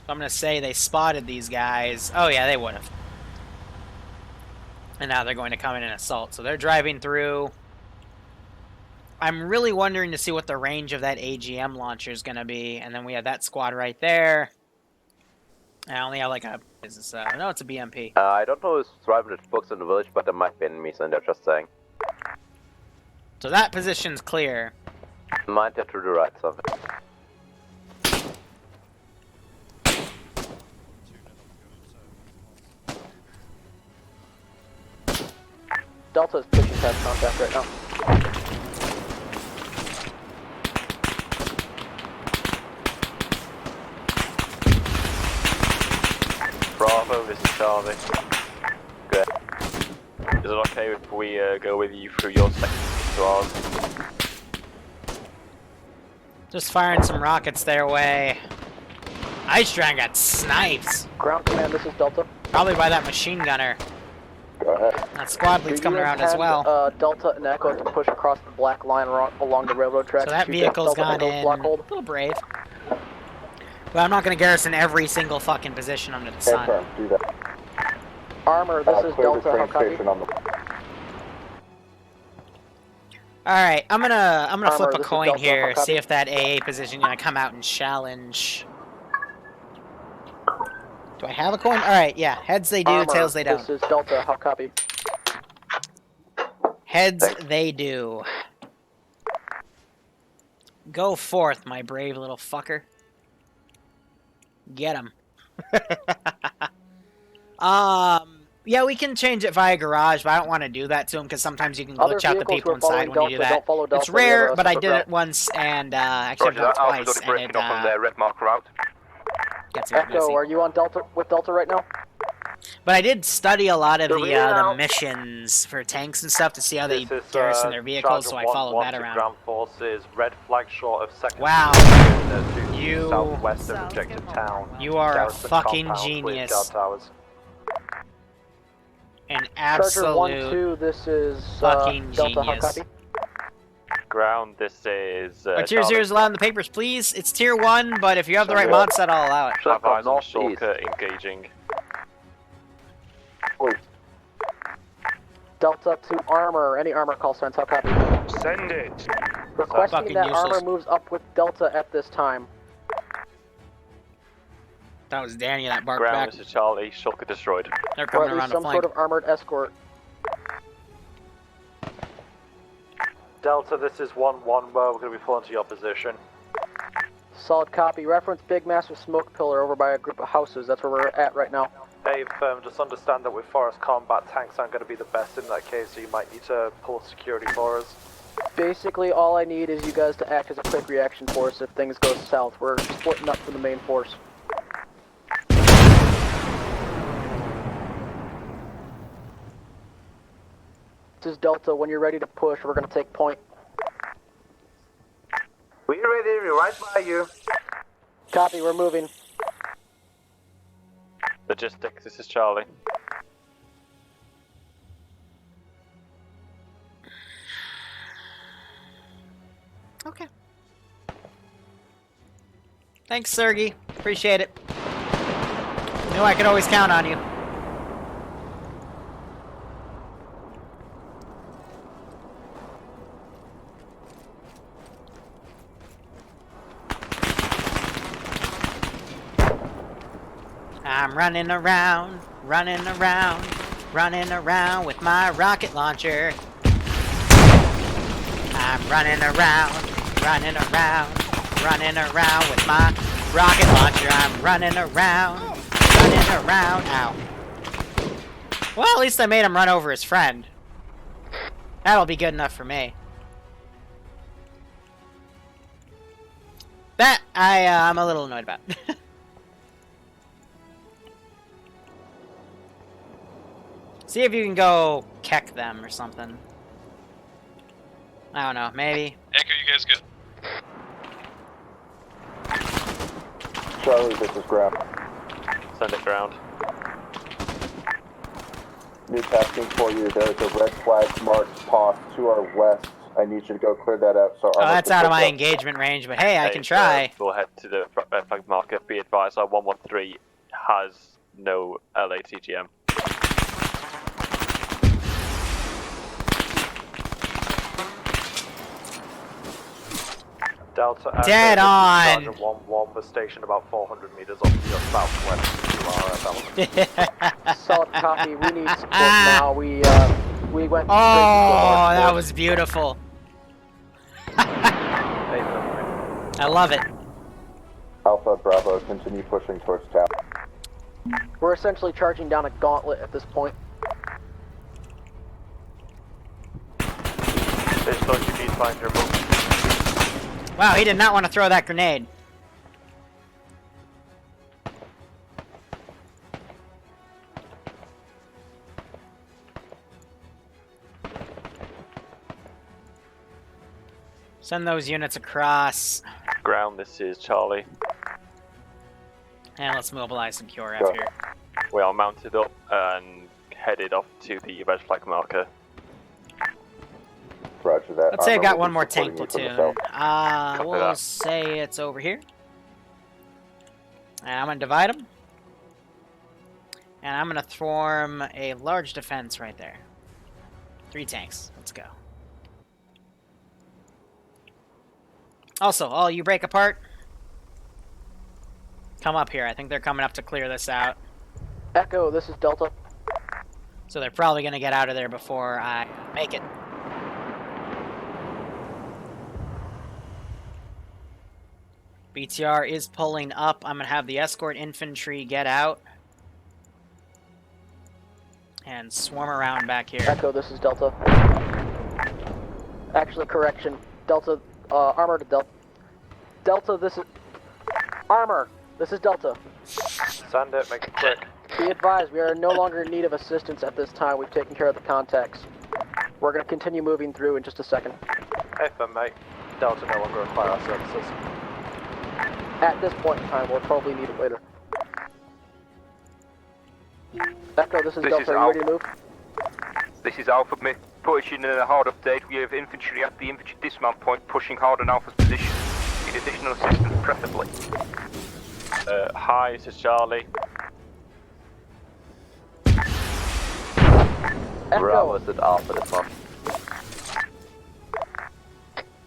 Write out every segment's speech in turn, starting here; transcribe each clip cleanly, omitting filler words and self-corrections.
I'm gonna say they spotted these guys. Oh yeah, they would have. And now they're going to come in and assault. So they're driving through. I'm really wondering to see what the range of that AGM launcher is going to be. And then we have that squad right there. I only have like a... Is this no, it's a BMP. I don't know who's driving the books in the village, but there might be enemies in there, just saying. So that position's clear. Might get to the right of it. Delta is pushing past contact right now. Bravo, this is Charlie. Good. Is it okay if we go with you through your section to ours? Just firing some rockets their way. Ice Dragon got sniped. Ground command, this is Delta. Probably by that machine gunner. Go ahead. That squad lead's coming around as well. Delta and Echo to push across the black line along the railroad tracks. So that vehicle's gone in. A little brave. But I'm not going to garrison every single fucking position under the sun. Confirm, do that. Armor, this is Delta, how copy? Alright, I'm gonna Armor, flip a this is coin Delta, here, how copy? see if that AA position gonna come out and challenge. Do I have a coin? Alright, yeah. Heads they do, Armor, tails they don't. This is Delta, how copy? Heads they do. Go forth, my brave little fucker. Get him. Yeah, we can change it via garage, but I don't want to do that to him because sometimes you can glitch out the people inside when you do that. It's rare, but I did it once and actually I've done it twice, and it red mark route. gets a bit Echo, messy. are you on Delta with Delta right now? But I did study a lot of the missions for tanks and stuff to see how they garrison their vehicles, so I followed that around. Ground forces, red flag short of second. Wow. You southwest of objective town. You are a fucking genius. An absolute Charger 1-2, this is fucking Delta, how genius. copy? Ground, this is. Tier 0 is allowed in the papers, please. It's tier 1, but if you have the right mod set, I'll allow it. Have eyes on shortcut engaging. Delta to Armor, any Armor call signs, how copy? Send it! Requesting Fucking that useless. Armor moves up with Delta at this time. That was Danny that barked Ground, back. this is Charlie, shortcut destroyed. They're Or coming at least around the some flank. sort of armored escort. Delta, this is 1-1, where we're going to be pulling to your position. Solid copy. Reference big massive smoke pillar over by a group of houses. That's where we're at right now. Hey, just understand that with forest combat, tanks aren't going to be the best in that case, so you might need to pull security for us. Basically, all I need is you guys to act as a quick reaction force if things go south. We're splitting up from the main force. This is Delta. When you're ready to push, we're going to take point. We're ready, we're right by you. Copy, we're moving. Logistics, this is Charlie. Okay. Thanks, Sergey. Appreciate it. Knew I could always count on you. I'm running around, running around, running around with my rocket launcher. I'm running around, running around, running around with my rocket launcher. I'm running around, running around. Ow. Well, at least I made him run over his friend. That'll be good enough for me. That I'm a little annoyed about. See if you can go keck them or something. I don't know, maybe. Echo, you guys good? Charlie, this is ground. Send it ground. New tasking for you. There's a red flag marked post to our west I need you to go clear that out. So Oh, that's out of my engagement. engagement range, but hey, I can Hey, try. we'll head to the red flag marker. Be advised, our 113 has no LATGM. Delta Echo, Dead this is on. Sergeant 1-1 was stationed about 400 meters off to your southwest. You are at Solid copy. We need support now. We went straight into a Oh, march that force. was beautiful. Element. I love it. Alpha Bravo, continue pushing towards town. We're essentially charging down a gauntlet at this point. There's no you need to find your move. Wow, he did not want to throw that grenade. Send those units across. Ground, this is Charlie. And let's mobilize some QRF Go. here. We are mounted up and headed off to the red flag marker. Roger that. Let's say I've Arma got will one be more tank supporting you from platoon. the south. We'll that. say it's over here. And I'm going to divide them. And I'm going to form a large defense right there. 3 tanks. Let's go. Also, all you break apart, come up here. I think they're coming up to clear this out. Echo, this is Delta. So they're probably going to get out of there before I make it. BTR is pulling up. I'm going to have the escort infantry get out. And swarm around back here. Echo, this is Delta. Actually, correction. Delta, Armor to Delta. Delta, this is... Armor, this is Delta. Send it, make it quick. Be advised, we are no longer in need of assistance at this time. We've taken care of the contacts. We're going to continue moving through in just a second. FM, mate. Delta no longer require our services. At this point in time, we'll probably need it later. Echo, this is This Delta. is Are you ready to move? This is Alpha. Pushing in a hard update. We have infantry at the infantry dismount point, pushing hard on Alpha's position. Need additional assistance, preferably. Hi, this is Charlie. Bravo, Echo, this is Alpha this month.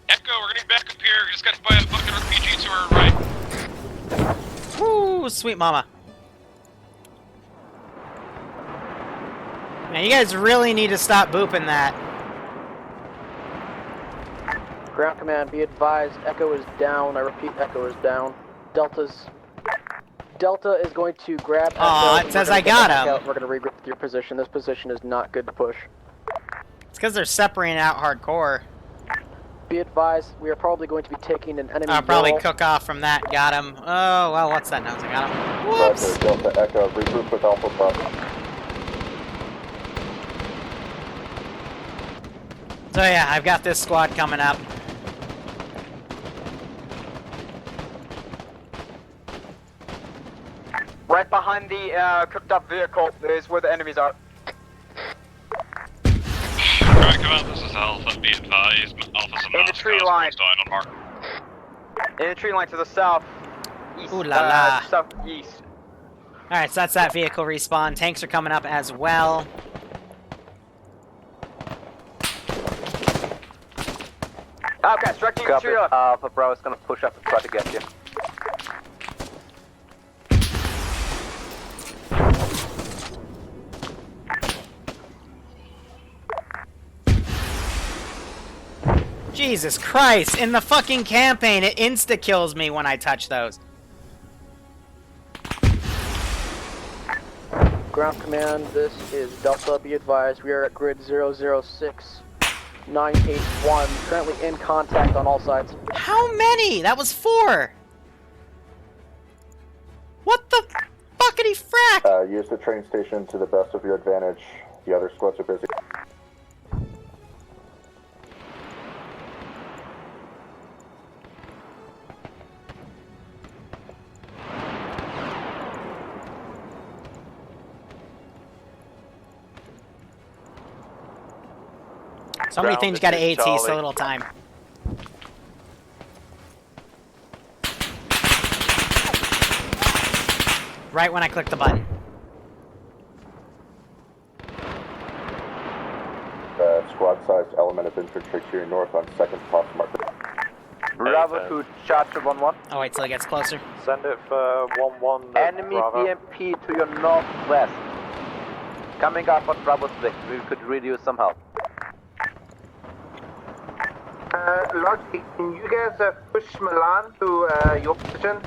Echo, we're gonna be back up here. We just got to buy a fucking RPG to our right. Woo, sweet mama. Man, you guys really need to stop booping that. ground command, be advised, Echo is down. I repeat, Echo is down. Delta is going to grab Echo. Aw, it and says we're gonna I get got back him. out. We're going to regroup with your position. This position is not good to push. It's because they're separating out hardcore. Be advised, we are probably going to be taking an enemy I'll probably wall. cook off from that. Got him. Oh, well, what's that noise? I got him. Whoops. Roger, Delta Echo, regroup with Alpha Bravo. So yeah, I've got this squad coming up. Right behind the cooked up vehicle is where the enemies are. Alright, come out, this is Alpha, be advised. Alpha's a In the tree line. on mark. In the tree line to the south. East, Ooh la la. southeast. Alright, so that's that vehicle respawn. Tanks are coming up as well. Okay, strike the Copy. tree line. Alpha Bravo's gonna push up and try to get you. Jesus Christ, in the fucking campaign, it insta-kills me when I touch those. Ground command, this is Delta. Be advised, we are at grid 006981. Currently in contact on all sides. How many? That was 4. What the fuckity frack? Use the train station to the best of your advantage. The other squads are busy. So many things got to AT, so little time. Right when I click the button. Squad-sized element of infantry to your north on 2nd post marker. Bravo to Charger 1-1. Oh, wait till it gets closer. Send it for 1-1. Enemy Bravo. BMP to your northwest. Coming up on Bravo 6. We could really use some help. Logic, can you guys push Milan to your position?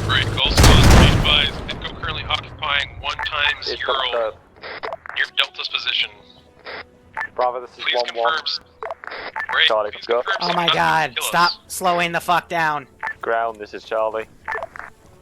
Right, Gold Squad, be advised. Echo currently occupying 1x It's Euro Delta. near Delta's position. Bravo, this is Please 1-1. confirm. Great, Charlie, please go. confirm Oh my some god, kill us. stop slowing the fuck down. Ground, this is Charlie.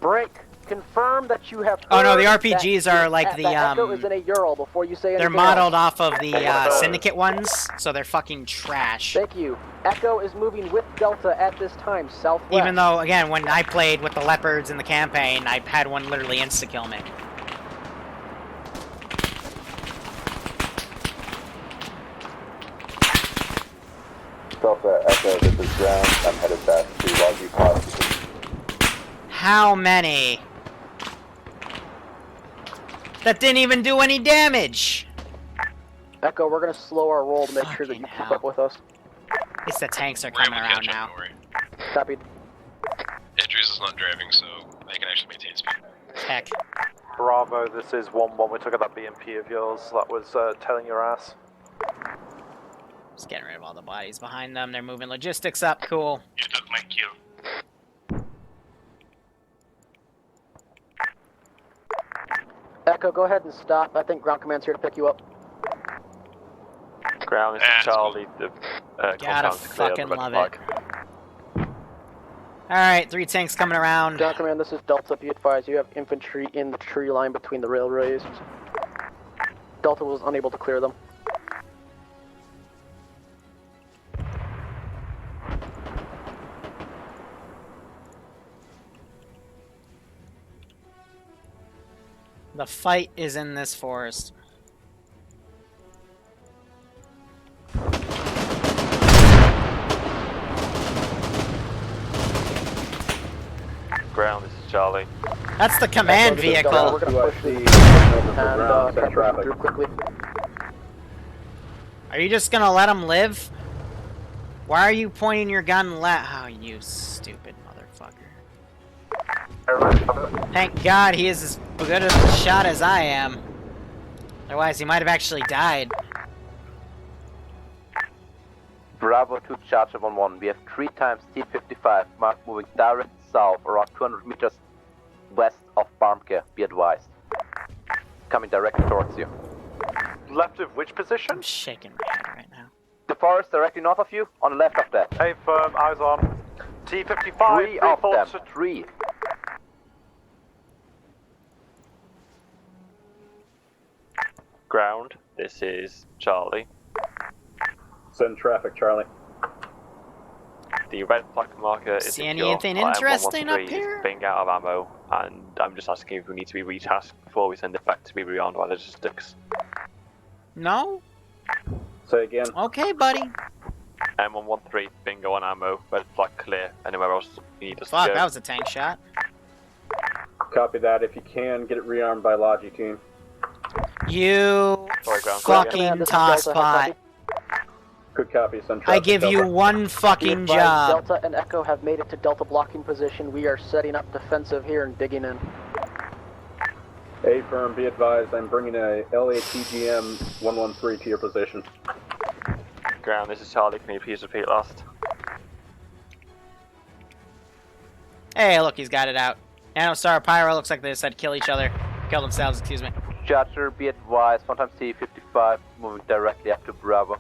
Break. Confirm that you have. Oh no, the heard RPGs that are like that the Echo is in a Ural before you say they're anything modeled else. off of the Syndicate ones, so they're fucking trash. Thank you. Echo is moving with Delta at this time, southwest. Even though, again, when I played with the Leopards in the campaign, I had one literally insta-kill me. Delta Echo, this is ground. I'm headed back to Lodgy Post. How many? That didn't even do any damage! Echo, we're gonna slow our roll to make sure that you Fucking keep up with us. At least the tanks are We're able coming to around catch now. up, don't worry. Copied. Andrews is not driving, so I can actually maintain speed. Heck. Bravo, this is 1-1. We took out that BMP of yours. That was telling your ass. Just getting rid of all the bodies behind them. They're moving logistics up. Cool. You took my kill. Echo, go ahead and stop. I think ground command's here to pick you up. Ground, this is Charlie. The Gotta compound's clear, fucking the red love flag. it. Alright, 3 tanks coming around. Ground command, this is Delta. Be advised, you have infantry in the tree line between the railways. Delta was unable to clear them. The fight is in this forest. Ground, this is Charlie. That's the command Echo, this is Delta. vehicle. We're gonna push the and try pushing through quickly. Are you just gonna let him live? Why are you pointing your gun Oh, you stupid motherfucker. Thank God he is as good of a shot as I am. Otherwise, he might have actually died. Bravo to Charger 1-1. We have 3 times T-55 marked moving direct south around 200 meters west of Barmke. Be advised. Coming directly towards you. Left of which position? I'm shaking my head right now. The forest directly north of you, on the left of that. Hey, firm, eyes on. T-55, 3 of them. reports. 3. Ground, this is Charlie. Send traffic, Charlie. The red flag marker is See secure. anything Our interesting up M113 here? is being out of ammo, and I'm just asking if we need to be retasked before we send it back to be rearmed by logistics. No? Say again. Okay, buddy. M113, bingo on ammo, red flag clear. Anywhere else you need us Fuck, to go? that was a tank shot. Copy that. If you can, get it rearmed by Logi team. You Sorry, ground. fucking Command, this is Delta. tosspot. Good copy. Send I traffic. give you Delta. one Be fucking advised, job. Delta and Echo have made it to Delta blocking position. We are setting up defensive here and digging in. A firm, be advised. I'm bringing a LATGM 113 to your position. Ground, this is Charlie. Can you please repeat last? Hey, look, he's got it out. Nanostar Pyro looks like they just had to kill each other. Kill themselves, excuse me. Charger, be advised. 1 times T-55 moving directly up to Bravo.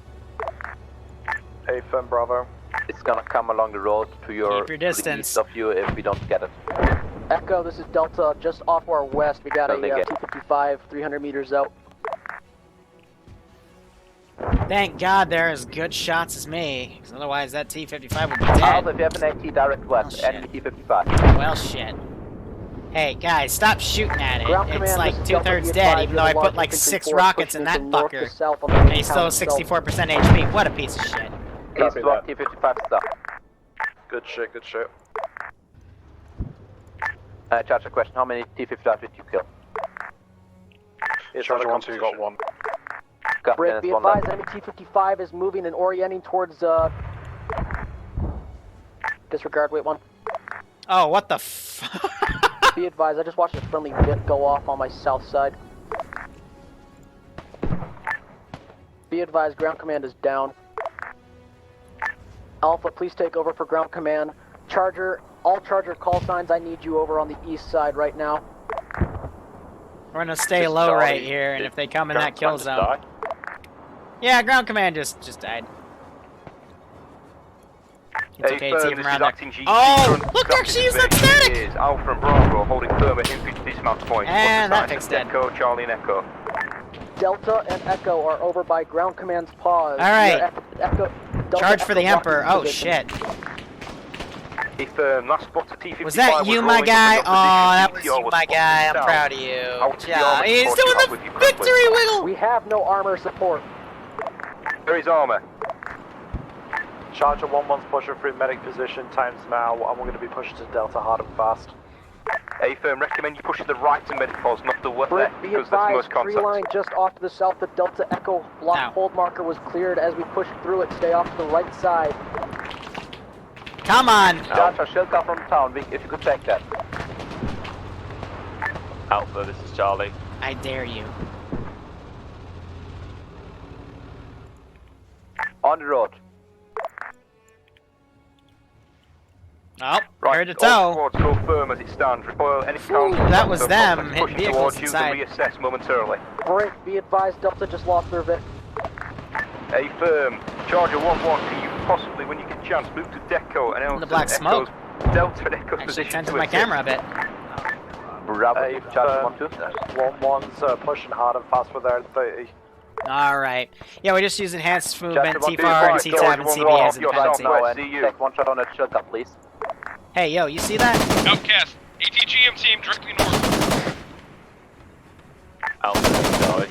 Hey, firm, Bravo. It's gonna come along the road to your, Keep your to the distance. east of you if we don't get it. Echo, this is Delta. Just off our west, we got a Don't they get- T-55, 300 meters out. Thank God they're as good shots as me, 'cause otherwise that T-55 would be Alpha, dead. if you have an AT direct west, shit. enemy T-55. Well, shit. Hey guys, stop shooting at it. Ground It's command, like this is Delta, 2/3 be dead, advised, even we though I have a put large like infantry 6 force rockets in pushing that from north to fucker. south on the And main he's still town itself. 64% HP. What a piece of shit. East 1, T-55 stop. Good shit, good shit. Charger question, how many T-55 did you kill? Charger 1-2 got one. Copy, Brick, and be it's one advised, left. enemy T-55 is moving and orienting towards, disregard, wait, 1. Oh, what the f... Be advised, I just watched a friendly VIT go off on my south side. Be advised, ground command is down. Alpha, please take over for ground command. Charger, all Charger call signs, I need you over on the east side right now. We're gonna stay Just low die. right here, and if they come in that kill Just zone... die. Yeah, ground command just died. It's okay, it's even around there. Oh, look, there she used that static! Alpha and Bravo holding firm at infantry dismount point. And What's that the thing's status? dead. Echo, Charlie and Echo. Delta and Echo are over by ground command's pause. All right. Echo, Delta, Charge for the Echo Emperor. blocking Oh, position. shit. If last spot to T-55 Was that you, my rolling guy? up in Oh, that your was position, you, TTR my was guy. I'm spotted proud south. of you. Out to the Yeah, armor he's support doing you have the with you quickly. victory wiggle! We have no armor support. There is Arma. Charger 1-1's pushing through medic position, time's now, and we're going to be pushing to Delta hard and fast. A-firm, recommend you push to the right to medic pause, not the left, Brick, be because that's the most advised, tree contact. line just off to the south of Delta Echo block Ow. hold marker was cleared. As we push through it, stay off to the right side. Come on! Charger, shield come from town, if you could take that. Alpha, this is Charlie. I dare you. On the road. Oh, Right, heard a all toe. squads go firm as it stands. Recoil any Phew, counter that was them contacts hitting pushing vehicles towards you inside. and reassess momentarily. Brick, be advised, Delta just lost their Vic. A-firm, Charger 1-1, can you possibly, when you get a chance, move to Deco and The black smoke. Delta and Echo's Actually position tinted to my assist. camera a bit. Bravo, Charger 1-2. 1-1's pushing hard and fast with their 30. Alright. Yeah, we just use enhanced movement, Charger 1-2, T-FAR, and right, T-Tab, and George, CB as a you're dependency. south now. And see you. take one shot on that shield cup, please. Hey, yo, you see that? Outcast. ATGM team directly north. Alpha, this is Charlie.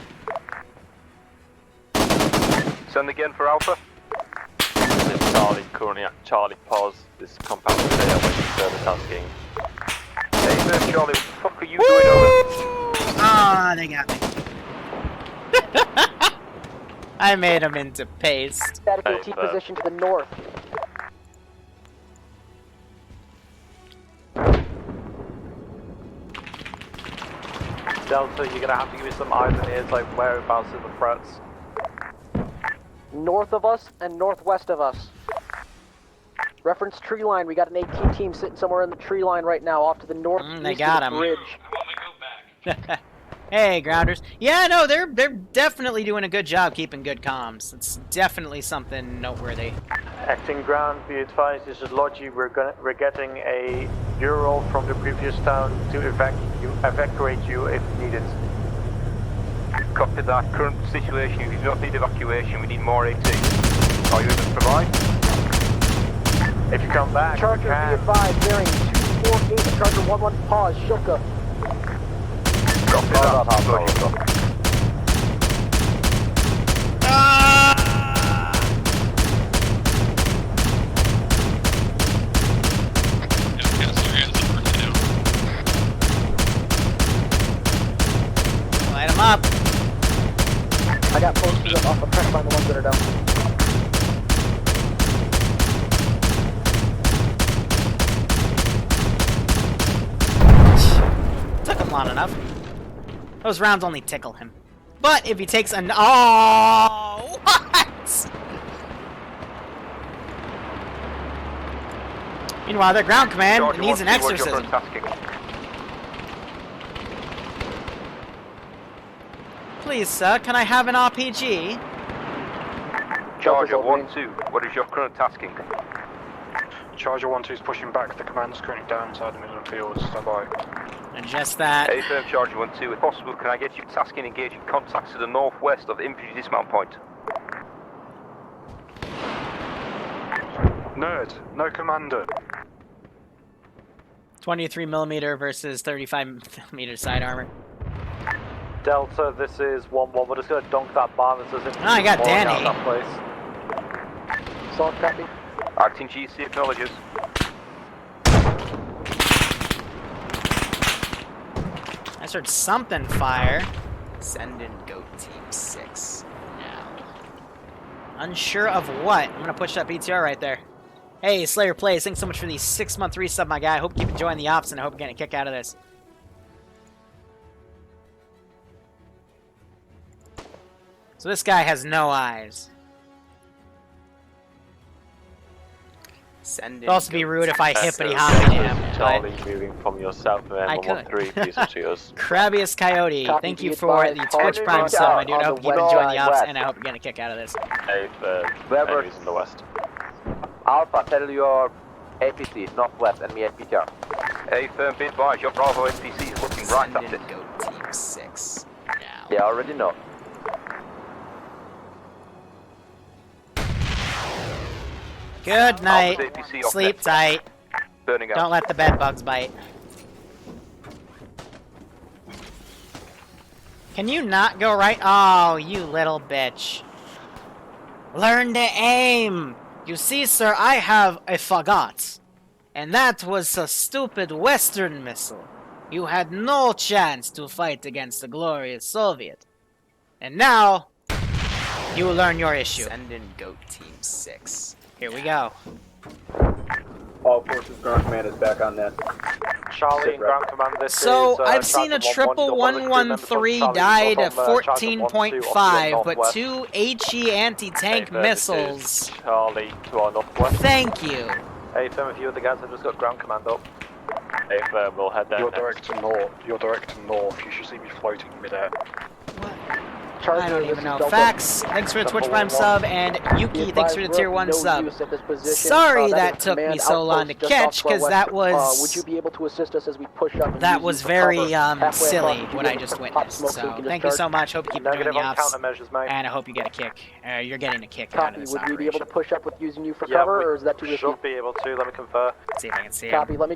Send again for Alpha. This is Charlie, currently at Charlie pause. This compound today, I'm waiting for the tasking. A-firm, Charlie, what the fuck are you doing over? Ah, they got me. I made him into paste. Static Hey, AT position to the north. Delta, you're going to have to give me some eyes and ears, like whereabouts in the threats. North of us and northwest of us. Reference tree line. We got an AT team sitting somewhere in the tree line right now, off to the north. They got of the him. bridge. I want my go back. Hey, grounders. Yeah, no, they're definitely doing a good job keeping good comms. It's definitely something noteworthy. Acting ground, be advised, this is Logi. We're getting a Euro from the previous town to evacuate you if needed. Copy that. Current situation, if you don't need evacuation, we need more AT. Are you able to provide? If you come back, Charger, you be can. advised, bearing 248, Charger 1-1, pause, Shilka. Copy that. Logical. Outcast, throw your hands up for now. Light them up. I got posters up off. I'm trying to find the ones that are down. Took him long enough. Those rounds only tickle him. But if he takes an... Oh! What? Meanwhile, their ground command Charger needs an 1-2, what's your exorcism. current tasking? Please, sir, can I have an RPG? Charger 1-2, what is your current tasking? Charger 1-2 is pushing back. The command's currently down inside the Midland field. Stand by. And just that. A-firm, Charger 1-2, if possible, can I get you tasking engaging contacts to the northwest of the infantry dismount point? Nerd, no commander. 23mm versus 35mm side armor. Delta, this is 1-1. We're just gonna dunk that bomb as if I got pouring Danny. out that place. Assault copy. Acting GC acknowledges. I just heard something fire. Send in GOAT Team 6 now. Unsure of what. I'm gonna push that BTR right there. Hey, Slayer Plays, thanks so much for the 6-month resub, my guy. I hope you keep enjoying the ops, and I hope you're getting a kick out of this. So this guy has no eyes. Send in. It'd also be rude if I hippity hoppity him. Charlie moving from yourself and I then 113, please to us. Crabbiest Coyote, Copy, thank you be for advised, the hard Twitch Prime mark sub, out my dude. I on hope the you keep west enjoying the ops, side. and I hope you're getting a kick out of this. Hey, Weber. enemies in the west. Alpha, tell your APC, northwest, and me at PTR. Hey, firm, be advised, your Bravo NPC is looking right at Send it. in GOAT Team 6 now. They already know. Good night. Alpha's APC off Sleep net. tight. Burning out. Don't let the bed bugs bite. Can you not go right? Oh, you little bitch. Learn to aim! You see, sir, I have a fagot. And that was a stupid Western missile. You had no chance to fight against the glorious Soviet. And now, you learn your issue. Send in GOAT Team 6. Here we go. All forces ground command is back on net. Charlie and ground command, this So, is, I've seen a triple 113 died at 14.5, but northwest. 2 HE anti-tank Hey, this is missiles. Charlie to our northwest. Thank you. Hey, Tim, a few of the guys have just got ground command up. Hey, we'll head there You're next. direct to north. You're direct to north. You should see me floating midair. Charger, I don't this even is know. Delta. Fax, thanks for the Twitch Prime sub, and Yuki, thanks for the tier 1 sub. Sorry that took me so long to catch, because that was... would you be able to assist us as we push up? And that use was you for very cover? Halfway silly, across, would you what be I able just to witnessed. pop smoke So, we can thank you discharge? so much. Hope you keep enjoying Negative the on ops, countermeasures, mate. and I hope you get a kick. You're getting a kick out Copy. of this Would we be able to operation. push up with using you for Yeah, cover, we or is that too risky? should be able to. Let me confer. See if I can see him. Copy. Let me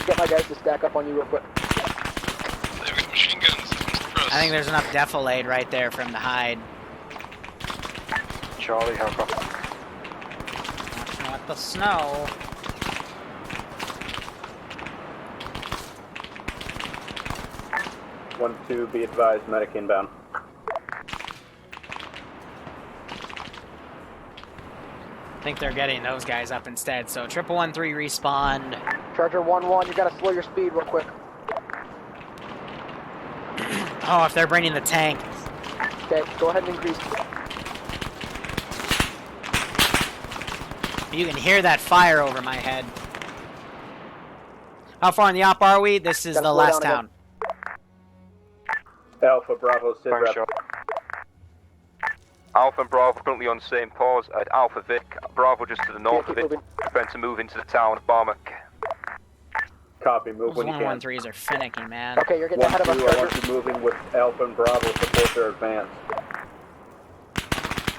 get my guys to stack up on you real quick. They've got machine guns. I think there's enough defilade right there from the hide. Charlie, how far? Not the snow. One, two, be advised, medic inbound. I think they're getting those guys up instead. So 1113 respawn. Charger 1-1, you gotta slow your speed real quick. Oh, if they're bringing the tank. Okay, go ahead and increase. You can hear that fire over my head. How far in the op are we? This is Gotta the slow last down town. Alpha, Bravo, sit Thanks, rep. Charlie. Alpha and Bravo currently on same pause at Alpha Vic. Bravo just to the north keep of it, moving. preparing to move into the town of Barmac. Copy, move Those when you can. 113s are finicky, man. Okay, you're getting 1, ahead 2, of us, I Charger. want you moving with Alpha and Bravo to support their advance.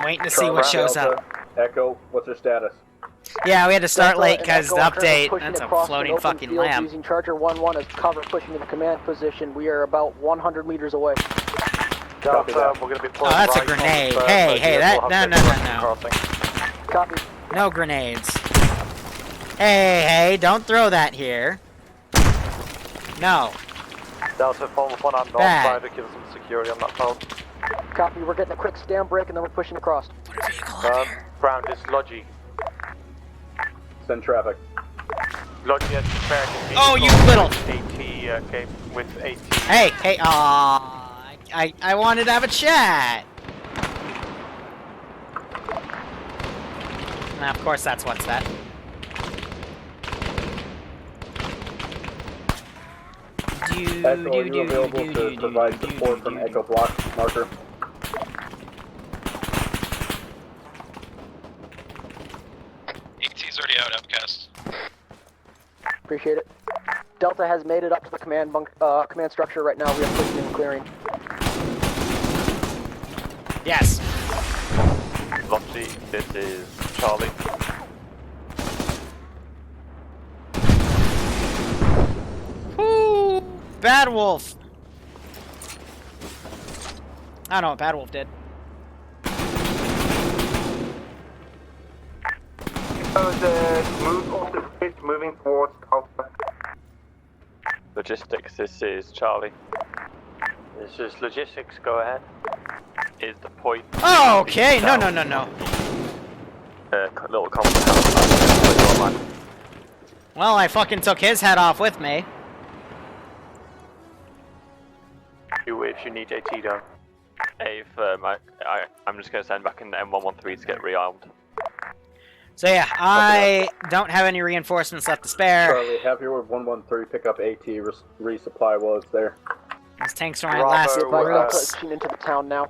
Waiting to see Charlie, what shows Delta, up. Echo, what's their status? Yeah, we had to start Delta late and because the Echo are currently update, pushing that's a across floating an open fucking field lamb. Using Charger 1-1 as cover, pushing into command position. We are about 100 meters away. Copy Delta, that. we're gonna be Oh, pulling that's a right on grenade. the Hey, first hey, vehicle, that, have no, safety no, no, no. crossing. Copy. No grenades. Hey, don't throw that here. No. Delta, follow up on our north Bad. side to give us some security on that phone. Copy. We're getting a quick stand break and then we're pushing across. Put a vehicle up here. Ground is Logi. Send traffic. Logi has prepared to be Oh, you called little- AT, came with AT. Hey, I wanted to have a chat. Nah, of course that's what's that. Echo, are you available to provide support from Echo Block marker? AT's already out, Outcast. Appreciate it. Delta has made it up to the command command structure right now. We are pushing and clearing. Yes. Lottie, this is Charlie. Bad Wolf? I don't know what Bad Wolf did. So the move off the bridge moving towards Alpha. Logistics, this is Charlie. This is logistics, go ahead. Is the point. Oh, okay. No, no, no, no. Little comment. Well, I fucking took his head off with me. If you need AT done. Hey, I'm just going to send back in the M113 to get rearmed. So yeah, I don't have any reinforcements left to spare. Charlie, have your 113 pick up AT resupply while it's there. These tanks are my Bravo, last Delta's groups. pushing into the town now.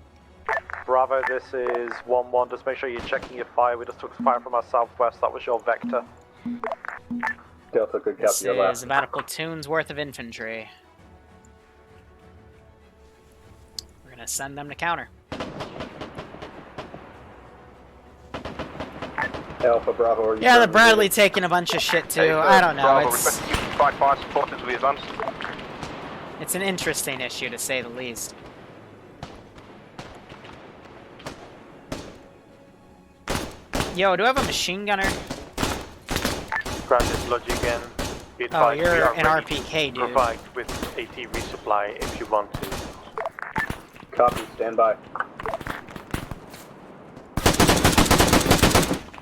Bravo, this is 1-1. Just make sure you're checking your fire. We just took fire from our southwest. That was your vector. Delta, good This copy your last. is about a platoon's worth of infantry. We're gonna send them to counter. Alpha Bravo, are you Yeah, the currently Bradley moving? taking a bunch of shit too. Hey, I don't know. Bravo, It's request you provide fire support as we advance. it's an interesting issue to say the least. Yo, do I have a machine gunner? Grant this logic again. Be Oh, advised, we you're are an ready RPK, to dude. provide with AT resupply if you want to. Copy, stand by.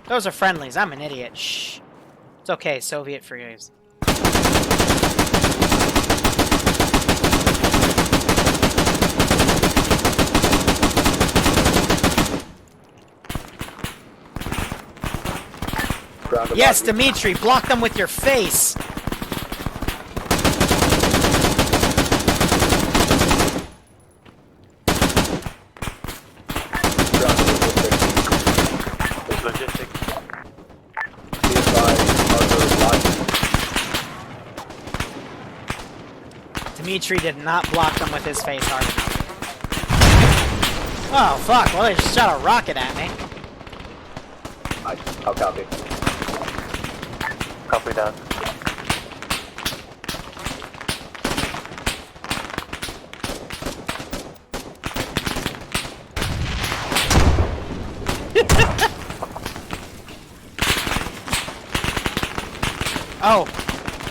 Those are friendlies. I'm an idiot. Shh. It's okay. Soviet freeze. Ground Yes, above you. Dimitri, block them with your face. Ground logistics. This logistics. Be advised, Arthur live. Dimitri did not block them with his face hard enough. Oh, fuck. Well, they just shot a rocket at me. I'll copy. Copy that. Oh.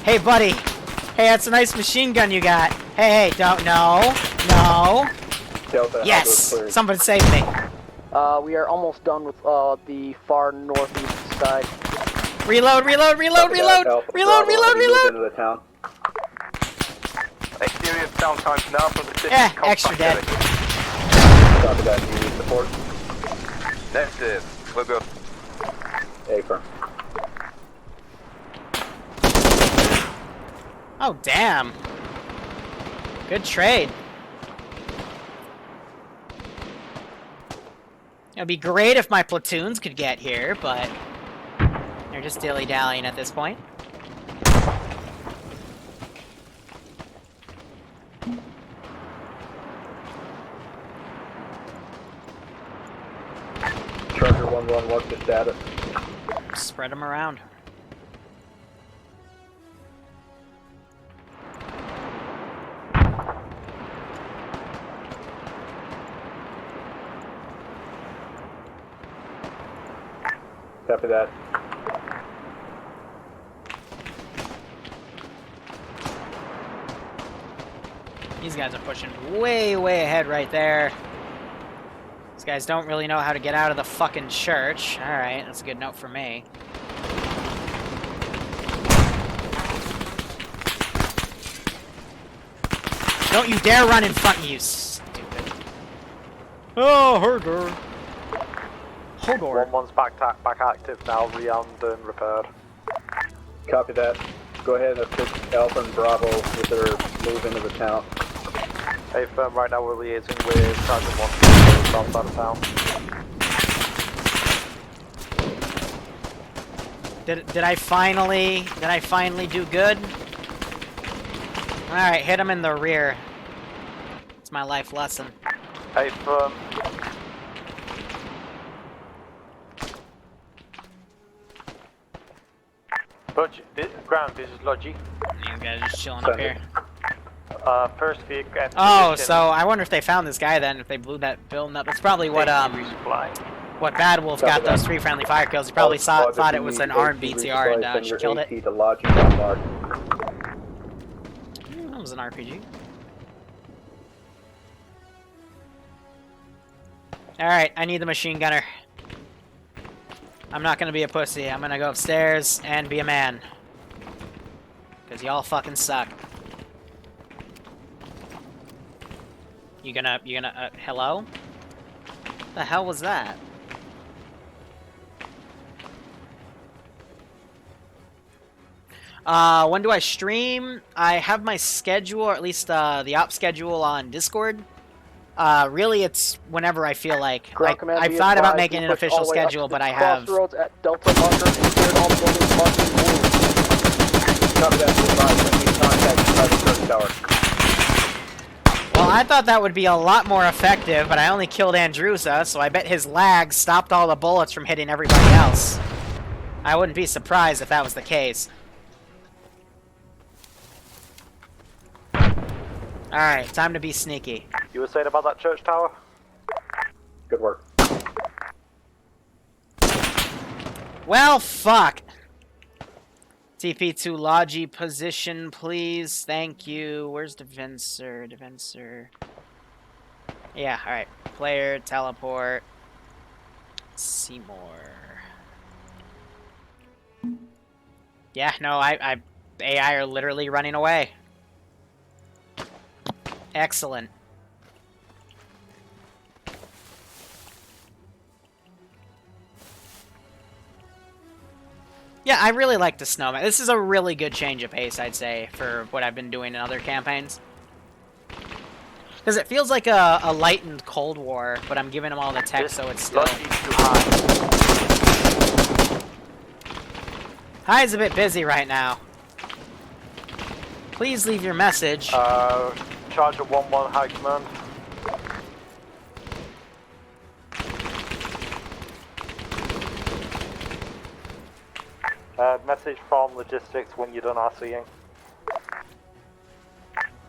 Hey, buddy. Hey, that's a nice machine gun you got. Hey, don't. No. No. Delta, Yes. Alpha is Somebody save me. We are almost done with the far northeast side. Reload, reload, reload, clear. reload. Alpha Reload, Bravo, reload, have you moved reload. into the town. Exterior downtimes now from the city. Extra dead. Copy that. Do you need support? Negative. We're good. Affirm. Oh, damn. Good trade. It'd be great if my platoons could get here, but they're just dilly-dallying at this point. Charger 1-1, what's the status? Spread them around. Copy that. These guys are pushing way, way ahead right there. These guys don't really know how to get out of the fucking church. Alright, that's a good note for me. Don't you dare run in front of you, stupid. Oh, herder. Hodor. 1-1's back active now, rearmed and repaired. Copy that. Go ahead and assist Alpha and Bravo with their move into the town. Hey, firm, right now we're liaising with Sergeant 1 south side of town. Did I finally do good? Alright, hit him in the rear. It's my life lesson. Hey, firm. Butch, Grant, this is Logi. These guys are just chilling up here. First vehicle at Oh, position. so I wonder if they found this guy then, if they blew that building up. That's probably what Resupply. what Bad Wolf got those 3 friendly fire kills. He probably thought it was an armed AT BTR and resupply, she send killed your it. AT to lodging on mark. That was an RPG. Alright, I need the machine gunner. I'm not gonna be a pussy. I'm gonna go upstairs and be a man. Because y'all fucking suck. You gonna, hello? The hell was that? When do I stream? I have my schedule, or at least the op schedule on Discord. Really, it's whenever I feel like. I've thought about making an official schedule, but I have. Crossroads at Delta Bunker and cleared all buildings marked in blue. Copy that, be advised, I need contact by the church tower. Well, I thought that would be a lot more effective, but I only killed Andrusa, so I bet his lag stopped all the bullets from hitting everybody else. I wouldn't be surprised if that was the case. Alright, time to be sneaky. You were saying about that church tower? Good work. Well, fuck. TP2 Logi position, please. Thank you. Where's Defensor? Defensor. Yeah, alright. Player, teleport. Seymour. Yeah, no, AI are literally running away. Excellent. Yeah, I really like the snowman. This is a really good change of pace, I'd say, for what I've been doing in other campaigns. Because it feels like a lightened Cold War, but I'm giving them all the tech, so it's still... Hi's a bit busy right now. Please leave your message. Charger 1-1, high command. Message from logistics when you're done RCing.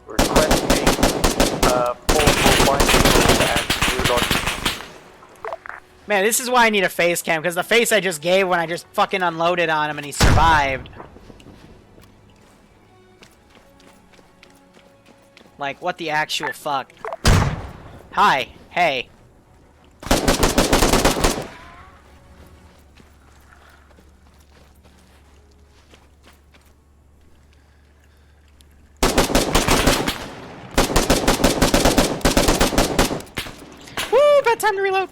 Requesting portable bicycle and new logic. Man, this is why I need a face cam, because the face I just gave when I just fucking unloaded on him and he survived. Like, what the actual fuck? Hi. Hey. Woo! Bad time to reload!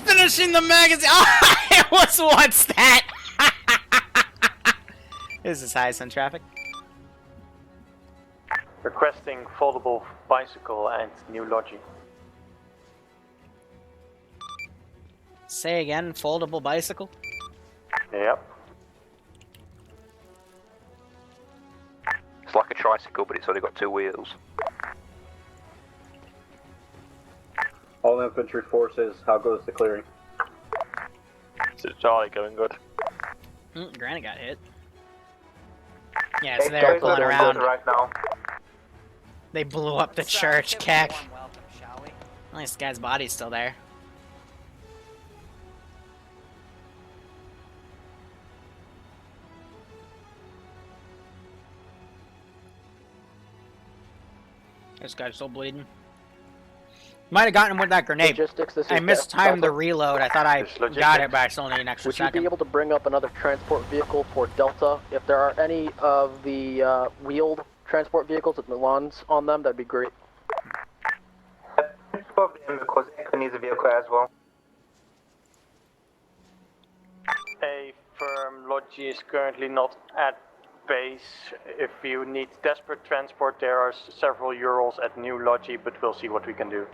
Finishing the magazine. Oh, it was once that. This is highest on traffic. Requesting foldable bicycle and new logi. Say again, foldable bicycle? Yep. It's like a tricycle, but it's only got 2 wheels. All infantry forces, how goes the clearing? Is it Charlie going good? Granite got hit. Yeah, so they're pulling around. right now. They blew up the church, Keck. At least the guy's body's still there. This guy's still bleeding. Might have gotten him with that grenade. Logistics, this is I mistimed the Delta. reload. I thought I got it, but I still need an extra Would you second. be able to bring up another transport vehicle for Delta? If there are any of the wheeled transport vehicles with Milans on them, that'd be great. Problem because Echo needs a vehicle as well. A firm logi is currently not at base. If you need desperate transport, there are several Urals at new logi, but we'll see what we can do.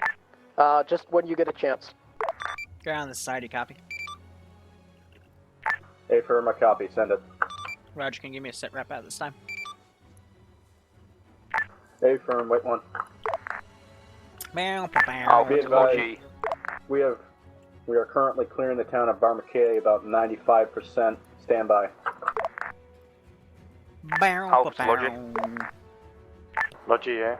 Just when you get a chance. Go on the side, you copy. A firm, a copy, send it. Roger, can you give me a sit rep at this time? A firm, wait one. Alpha Be to advised, Logi. we are currently clearing the town of Barmakay, about 95%. Stand by. Alpha to Logi. Logi here.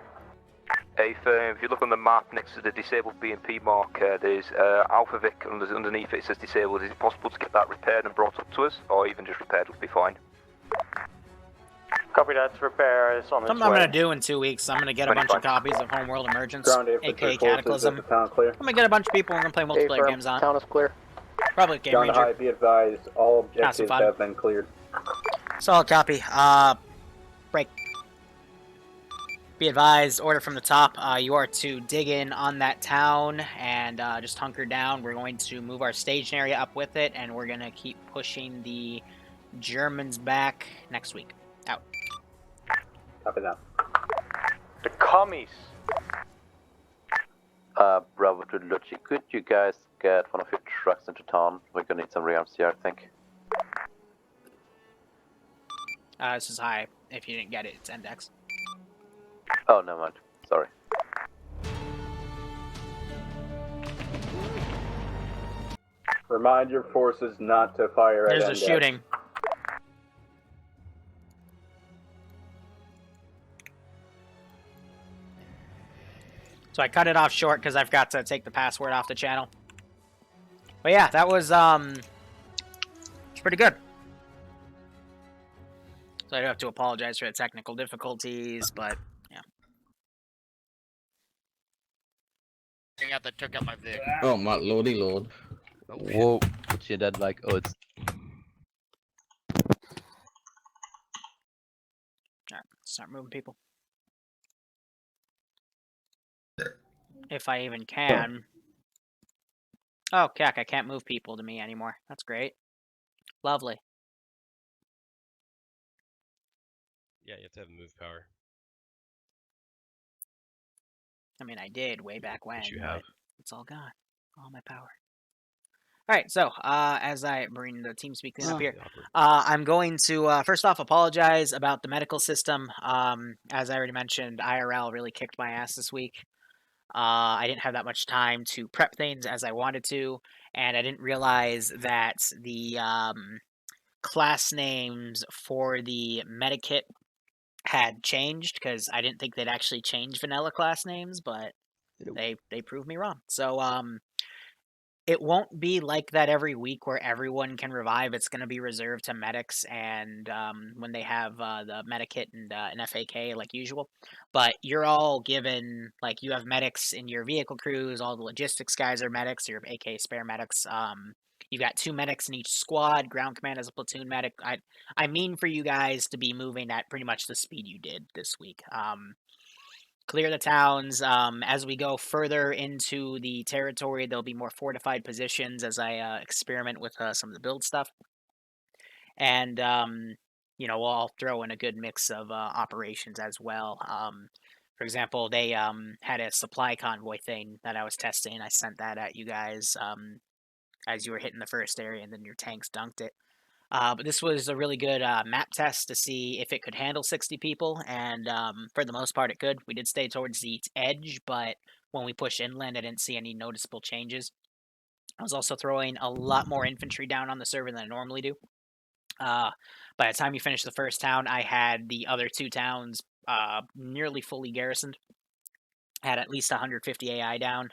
A firm, if you look on the map next to the disabled BMP marker, there's Alpha Vic underneath it says disabled. Is it possible to get that repaired and brought up to us? Or even just repaired would be fine. Copy that. Repair is on its Something way. I'm gonna do in 2 weeks. I'm gonna get a bunch of copies of Homeworld Emergence, Ground infantry aka forces, Cataclysm. is the town clear? I'm gonna get a bunch of people. We're gonna play multiplayer A-firm, games on. town is clear. Probably Game Down to high, Ranger. be advised, all some objectives fun. have been cleared. Solid copy. Break. Be advised, order from the top. You are to dig in on that town and just hunker down. We're going to move our staging area up with it, and we're gonna keep pushing the Germans back next week. Out. Copy that. The commies. Bravo to Luchi. Could you guys get one of your trucks into town? We're gonna need some rearms here, I think. This is high. If you didn't get it, it's index. Oh, never mind. Sorry. Remind your forces not to fire There's at a index. shooting. So I cut it off short because I've got to take the password off the channel. But yeah, that was it's pretty good. So I do have to apologize for the technical difficulties, but yeah. That took out my Vic. Oh my lordy lord. Whoa, what's your dad like? Oh, it's... Alright, start moving people. If I even can. Oh, Kek, I can't move people to me anymore. That's great. Lovely. Yeah, you have to have move power. I mean, I did way back when, Which you but have. it's all gone. All my power. Alright, so, as I bring the team speak clean up here, I'm going to, first off, apologize about the medical system. As I already mentioned, IRL really kicked my ass this week. I didn't have that much time to prep things as I wanted to, and I didn't realize that the class names for the medikit had changed, because I didn't think they'd actually change vanilla class names, but they proved me wrong. So, it won't be like that every week where everyone can revive. It's going to be reserved to medics and when they have the medikit and an FAK like usual. But you're all given, like, you have medics in your vehicle crews. All the logistics guys are medics, your AK spare medics. You've got 2 medics in each squad. Ground command as a platoon medic. I mean for you guys to be moving at pretty much the speed you did this week. Clear the towns. As we go further into the territory, there'll be more fortified positions as I experiment with some of the build stuff. And, you know, we'll throw in a good mix of operations as well. For example, they had a supply convoy thing that I was testing. I sent that at you guys as you were hitting the first area, and then your tanks dunked it. But this was a really good map test to see if it could handle 60 people, and for the most part it could. We did stay towards the edge, but when we pushed inland I didn't see any noticeable changes. I was also throwing a lot more infantry down on the server than I normally do. By the time you finish the first town, I had the other 2 towns nearly fully garrisoned. I had at least 150 AI down,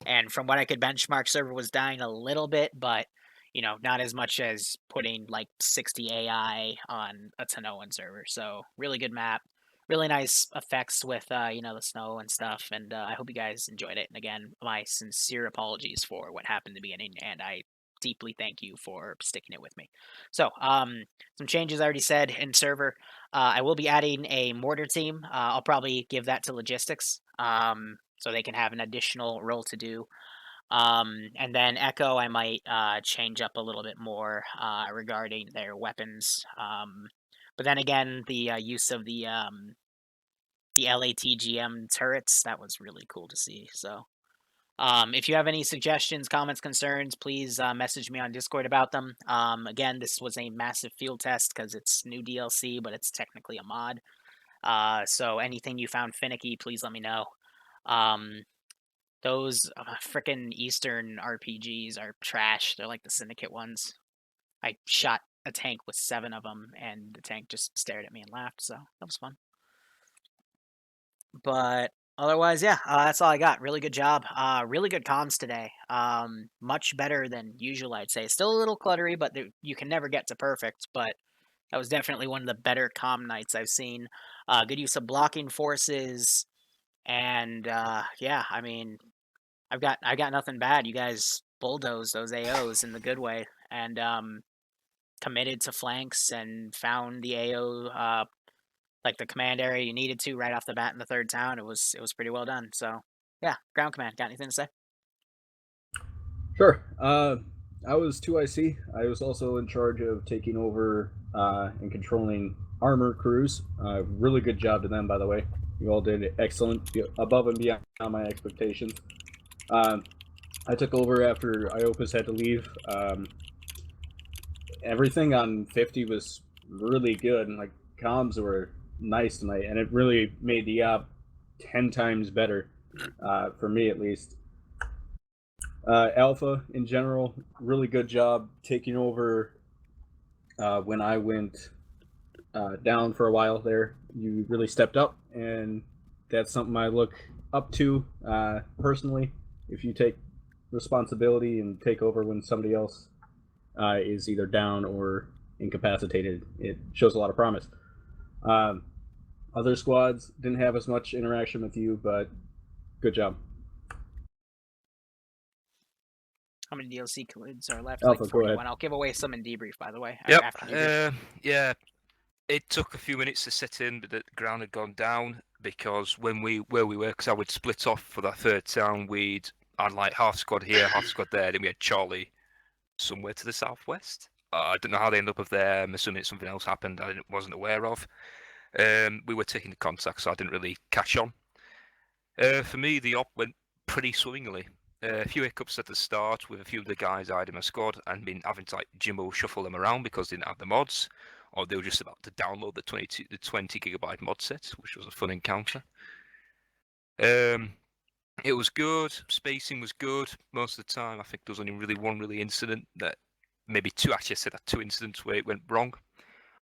and from what I could benchmark, server was dying a little bit, but you know, not as much as putting like 60 AI on a Tanoan server. So really good map, really nice effects with you know, the snow and stuff. And I hope you guys enjoyed it. And again, my sincere apologies for what happened in the beginning, and I deeply thank you for sticking it with me. So some changes I already said in server. I will be adding a mortar team. I'll probably give that to logistics, so they can have an additional role to do. And then Echo, I might change up a little bit more regarding their weapons. But then again, the use of the LATGM turrets, that was really cool to see. So if you have any suggestions, comments, concerns, please message me on Discord about them. Again, this was a massive field test because it's new DLC, but it's technically a mod. So anything you found finicky, please let me know. Those frickin' Eastern RPGs are trash. They're like the Syndicate ones. I shot a tank with 7 of them, and the tank just stared at me and laughed, so that was fun. But otherwise, yeah, that's all I got. Really good job. Really good comms today. Much better than usual, I'd say. Still a little cluttery, but you can never get to perfect, but that was definitely one of the better comm nights I've seen. Good use of blocking forces, and yeah, I mean, I got nothing bad. You guys bulldozed those AOs in the good way, and committed to flanks and found the AO like the command area you needed to right off the bat in the 3rd town. It was pretty well done. So yeah, ground command. Got anything to say? Sure. I was 2IC. I was also in charge of taking over and controlling armor crews. Really good job to them, by the way. You all did excellent, above and beyond my expectations. I took over after Iopus had to leave. Everything on 50 was really good, and like comms were nice tonight, and it really made the op 10 times better, for me at least. Alpha in general, really good job taking over when I went down for a while there. You really stepped up, and that's something I look up to personally. If you take responsibility and take over when somebody else is either down or incapacitated, it shows a lot of promise. Other squads didn't have as much interaction with you, but good job. How many DLC codes are left? Alpha, Like go 41. ahead. I'll give away some in debrief, by the way. Yep. After debrief. Yeah. It took a few minutes to sit in, but the ground had gone down because where we were, because I would split off for that 3rd town, we'd had like half squad here, half squad there, then we had Charlie somewhere to the southwest. I don't know how they ended up up there. I'm assuming something else happened I wasn't aware of. We were taking the contact, so I didn't really catch on. For me, the op went pretty swimmingly. A few hiccups at the start with a few of the guys I had in my squad and been having to like Jimbo shuffle them around because they didn't have the mods, or they were just about to download the 20 gigabyte mod set, which was a fun encounter. It was good. Spacing was good most of the time. I think there was only really one incident that, maybe 2 actually. I said that 2 incidents where it went wrong.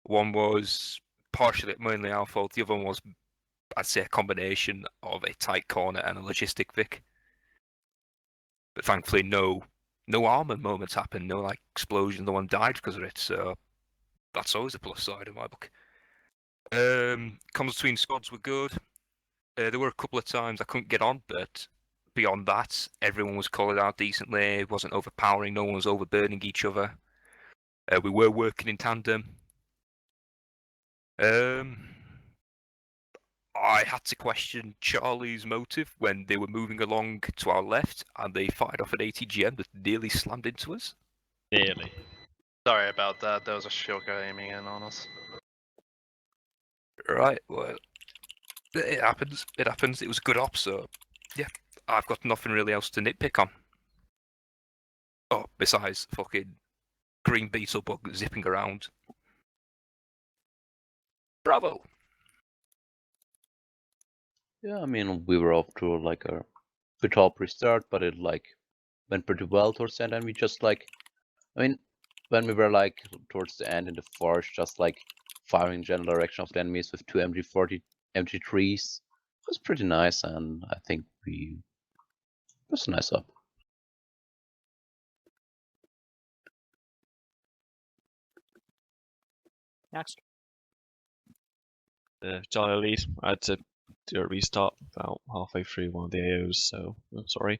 One was partially mainly our fault. The other one was, I'd say, a combination of a tight corner and a logistic Vic. But thankfully, no armor moments happened. No like explosion. No one died because of it. So that's always a plus side in my book. Comms between squads were good. There were a couple of times I couldn't get on, but beyond that, everyone was calling out decently. It wasn't overpowering. No one was overburdening each other. We were working in tandem. I had to question Charlie's motive when they were moving along to our left and they fired off an ATGM that nearly slammed into us. Nearly. Sorry about that. There was a shotgun aiming in on us. Right, well, it happens. It happens. It was a good op, so yeah, I've got nothing really else to nitpick on. Oh, besides fucking green beetle bug zipping around. Bravo! Yeah, I mean, we were off to like a bit of restart, but it like went pretty well towards the end, and we just like, I mean, when we were like towards the end in the forest, just like firing in general direction of the enemies with 2 MG40 MG3s, it was pretty nice, and I think it was a nice up. Next. Charlie lead. I had to do a restart about halfway through one of the AOs, so I'm sorry.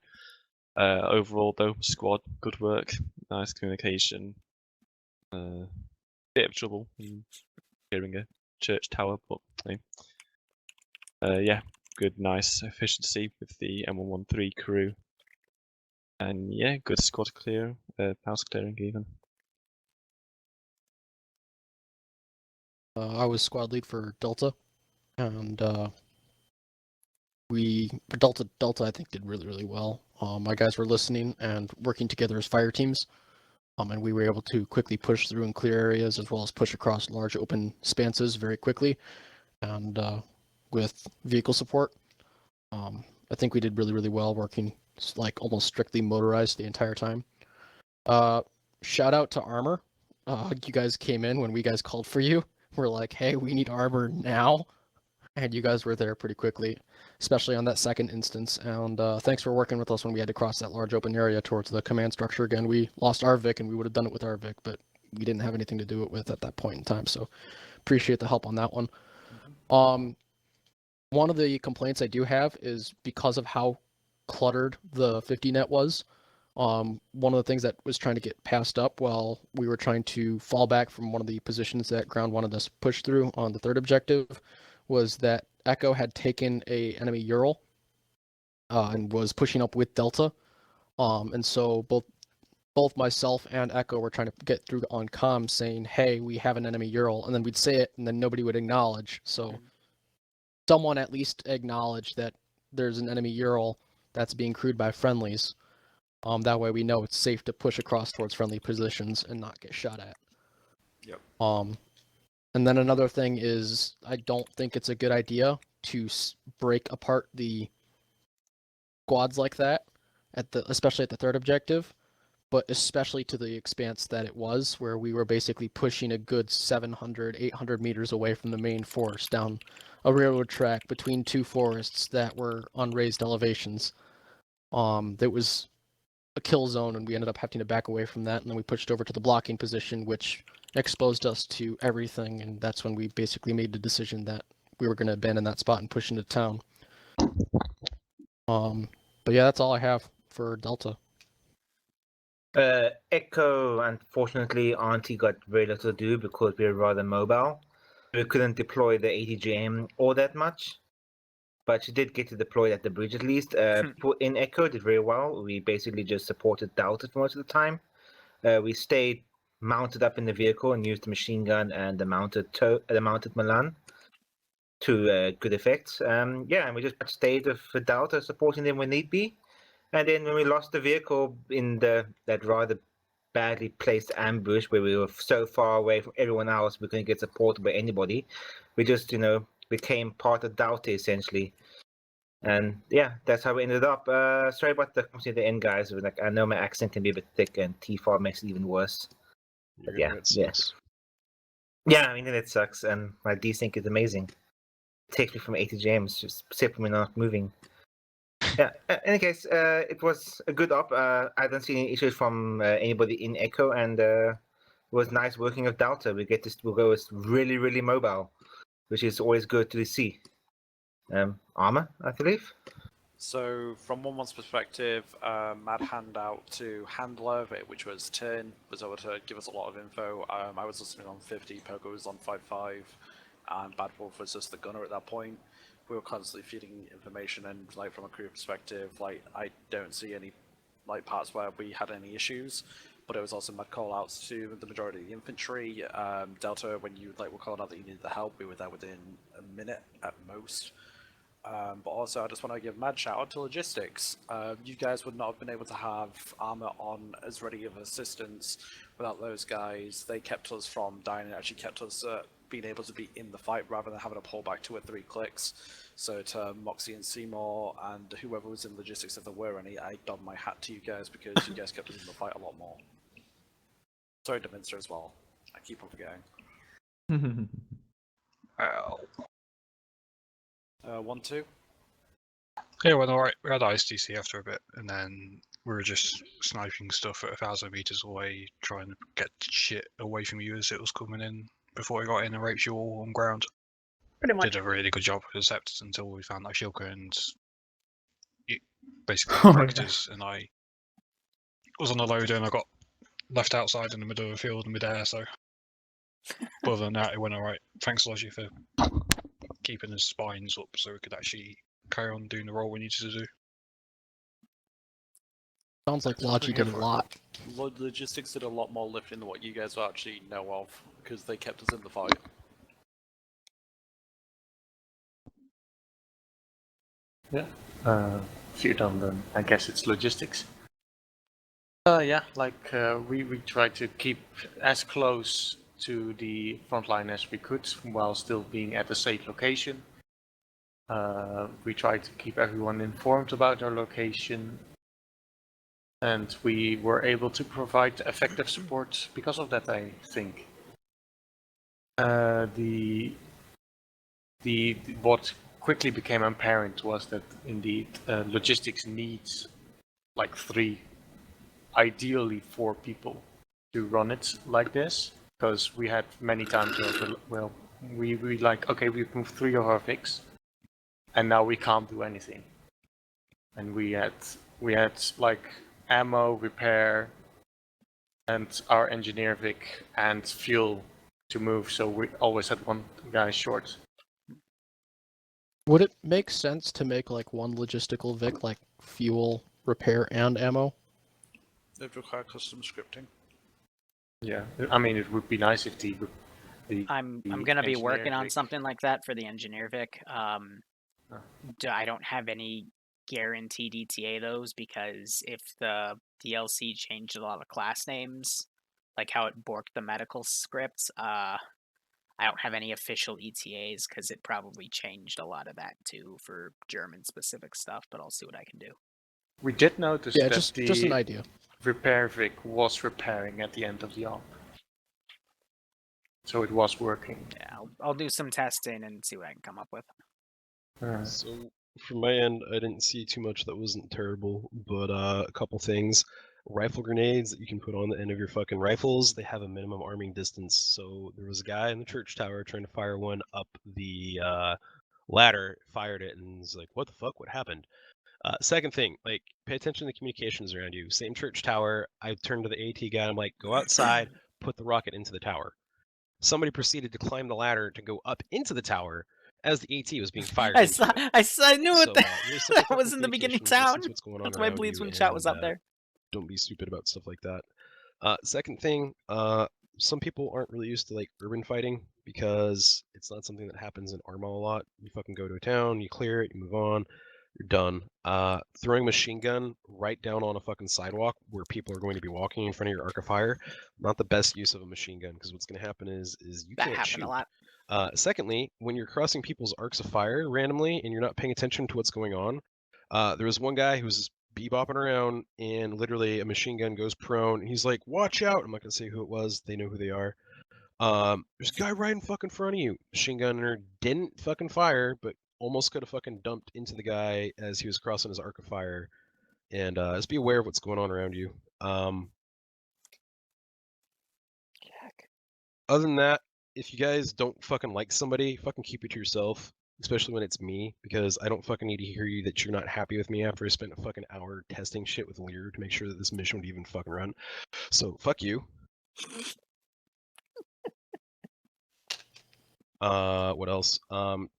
Overall, though, squad, good work, nice communication. Bit of trouble in clearing a church tower, but yeah, good, nice efficiency with the M113 crew. And yeah, good squad clear, house clearing even. I was squad lead for Delta, and Delta I think did really well. My guys were listening and working together as fire teams, and we were able to quickly push through and clear areas as well as push across large open spanses very quickly. and with vehicle support. I think we did really well working like almost strictly motorized the entire time. Shout out to Armor. You guys came in when we guys called for you. We're like, hey, we need armor now. And you guys were there pretty quickly, especially on that second instance. And thanks for working with us when we had to cross that large open area towards the command structure again. We lost our Vic, and we would have done it with our Vic, but we didn't have anything to do it with at that point in time. So appreciate the help on that one. One of the complaints I do have is because of how cluttered the 50 net was. One of the things that was trying to get passed up while we were trying to fall back from one of the positions that ground wanted us push through on the third objective was that Echo had taken a enemy Ural and was pushing up with Delta. And so both myself and Echo were trying to get through on comms saying, hey, we have an enemy Ural, and then we'd say it and then nobody would acknowledge. So someone at least acknowledge that there's an enemy Ural that's being crewed by friendlies. That way we know it's safe to push across towards friendly positions and not get shot at. Yep. And then another thing is, I don't think it's a good idea to break apart the squads like that, especially at the third objective, but especially to the expanse that it was, where we were basically pushing a good 700, 800 meters away from the main force down a railroad track between two forests that were on raised elevations. That was a kill zone, and we ended up having to back away from that, and then we pushed over to the blocking position, which exposed us to everything, and that's when we basically made the decision that we were going to abandon that spot and push into town. But yeah, that's all I have for Delta. Echo, unfortunately, Auntie got very little to do because we were rather mobile. We couldn't deploy the ATGM all that much, but she did get to deploy at the bridge at least. In Echo did very well. We basically just supported Delta for most of the time. We stayed mounted up in the vehicle and used the machine gun and the mounted Milan to good effect. And we just stayed with Delta, supporting them when need be. And then when we lost the vehicle in that rather badly placed ambush where we were so far away from everyone else, we couldn't get support by anybody. We just, became part of Delta essentially. And yeah, that's how we ended up. Sorry about the end, guys. I know my accent can be a bit thick, and T4 makes it even worse. But yeah. I mean, it sucks, and my desync is amazing. It takes me from ATGMs, just simply not moving. Yeah. In any case, it was a good op. I don't see any issues from anybody in Echo, and it was nice working with Delta. We'll go as really, really mobile, which is always good to see. Arma, I believe. So from 1-1's perspective, Mad handout to handler, which was Tin, was able to give us a lot of info. I was listening on 50, Pogo was on 55, and Bad Wolf was just the gunner at that point. We were constantly feeding information, and from a crew perspective, I don't see any parts where we had any issues. But it was also mad call outs to the majority of the infantry. Delta, when you were called out that you needed the help, we were there within a minute at most. But also, I just want to give mad shout out to logistics. You guys would not have been able to have Armor on as ready of assistance without those guys. They kept us from dying and actually kept us being able to be in the fight rather than having to pull back 2 or 3 clicks. So to Moxie and Seymour and whoever was in logistics, if there were any, I don my hat to you guys because you guys kept us in the fight a lot more. Sorry to Minster as well. I keep on forgetting. 1-2. Yeah, well, alright. We had ISTC after a bit, and then we were just sniping stuff at 1,000 meters away, trying to get shit away from you as it was coming in before it got in and raped you all on ground. Pretty much. Did a really good job with Sept until we found that Shilka and basically practice, and I was on the loader and I got left outside in the middle of the field in mid-air, so other than that, it went alright. Thanks, Logie, for keeping his spines up so we could actually carry on doing the role we needed to do. Sounds like Logie did a lot. Logistics did a lot more lifting than what you guys actually know of, because they kept us in the fight. Yeah. Shoot on them. I guess it's logistics. We try to keep as close to the front line as we could while still being at a safe location. We tried to keep everyone informed about our location, and we were able to provide effective support because of that, I think. What quickly became apparent was that indeed logistics needs like 3, ideally 4 people to run it like this, because we had many times where we like, okay, we've moved 3 of our VICs and now we can't do anything, and we had like ammo, repair, and our engineer Vic and fuel to move, so we always had one guy short. Would it make sense to make like one logistical Vic, like fuel, repair, and ammo? They'd require custom scripting. Yeah, I mean, it would be nice if the I'm gonna be engineer working on Vic- something like that for the engineer Vic. I don't have any guaranteed ETA those, because if the DLC changed a lot of class names, like how it borked the medical scripts, I don't have any official ETAs because it probably changed a lot of that too for German specific stuff, but I'll see what I can do. We did notice Yeah, that just an idea. repair Vic was repairing at the end of the op. So it was working. Yeah, I'll do some testing and see what I can come up with. So from my end, I didn't see too much that wasn't terrible, but a couple things. Rifle grenades that you can put on the end of your fucking rifles, they have a minimum arming distance. So there was a guy in the church tower trying to fire one up the ladder, fired it, and was like, what the fuck, what happened? Second thing, like, pay attention to the communications around you. Same church tower, I turned to the AT guy, I'm like, go outside, put the rocket into the tower. Somebody proceeded to climb the ladder to go up into the tower as the AT was being fired. I into saw, I knew So, it. here's simple That was in the beginning communications, town. listen to what's going on That's why around Bleeds you, when chat was and, up there. Don't be stupid about stuff like that. Second thing, some people aren't really used to like urban fighting because it's not something that happens in Arma a lot. You fucking go to a town, you clear it, you move on, you're done. Throwing machine gun right down on a fucking sidewalk where people are going to be walking in front of your arc of fire, not the best use of a machine gun, because what's going to happen is you That can't happened shoot. a lot. Secondly, when you're crossing people's arcs of fire randomly and you're not paying attention to what's going on, there was one guy who was just bebopping around and literally a machine gun goes prone. And he's like, watch out. I'm not going to say who it was. They know who they are. There's a guy right in fucking front of you. Machine gunner didn't fucking fire, but almost could have fucking dumped into the guy as he was crossing his arc of fire. And just be aware of what's going on around you. Other than that, if you guys don't fucking like somebody, fucking keep it to yourself. Especially when it's me, because I don't fucking need to hear you that you're not happy with me after I spent a fucking hour testing shit with Liru to make sure that this mission would even fucking run. So, fuck you. What else?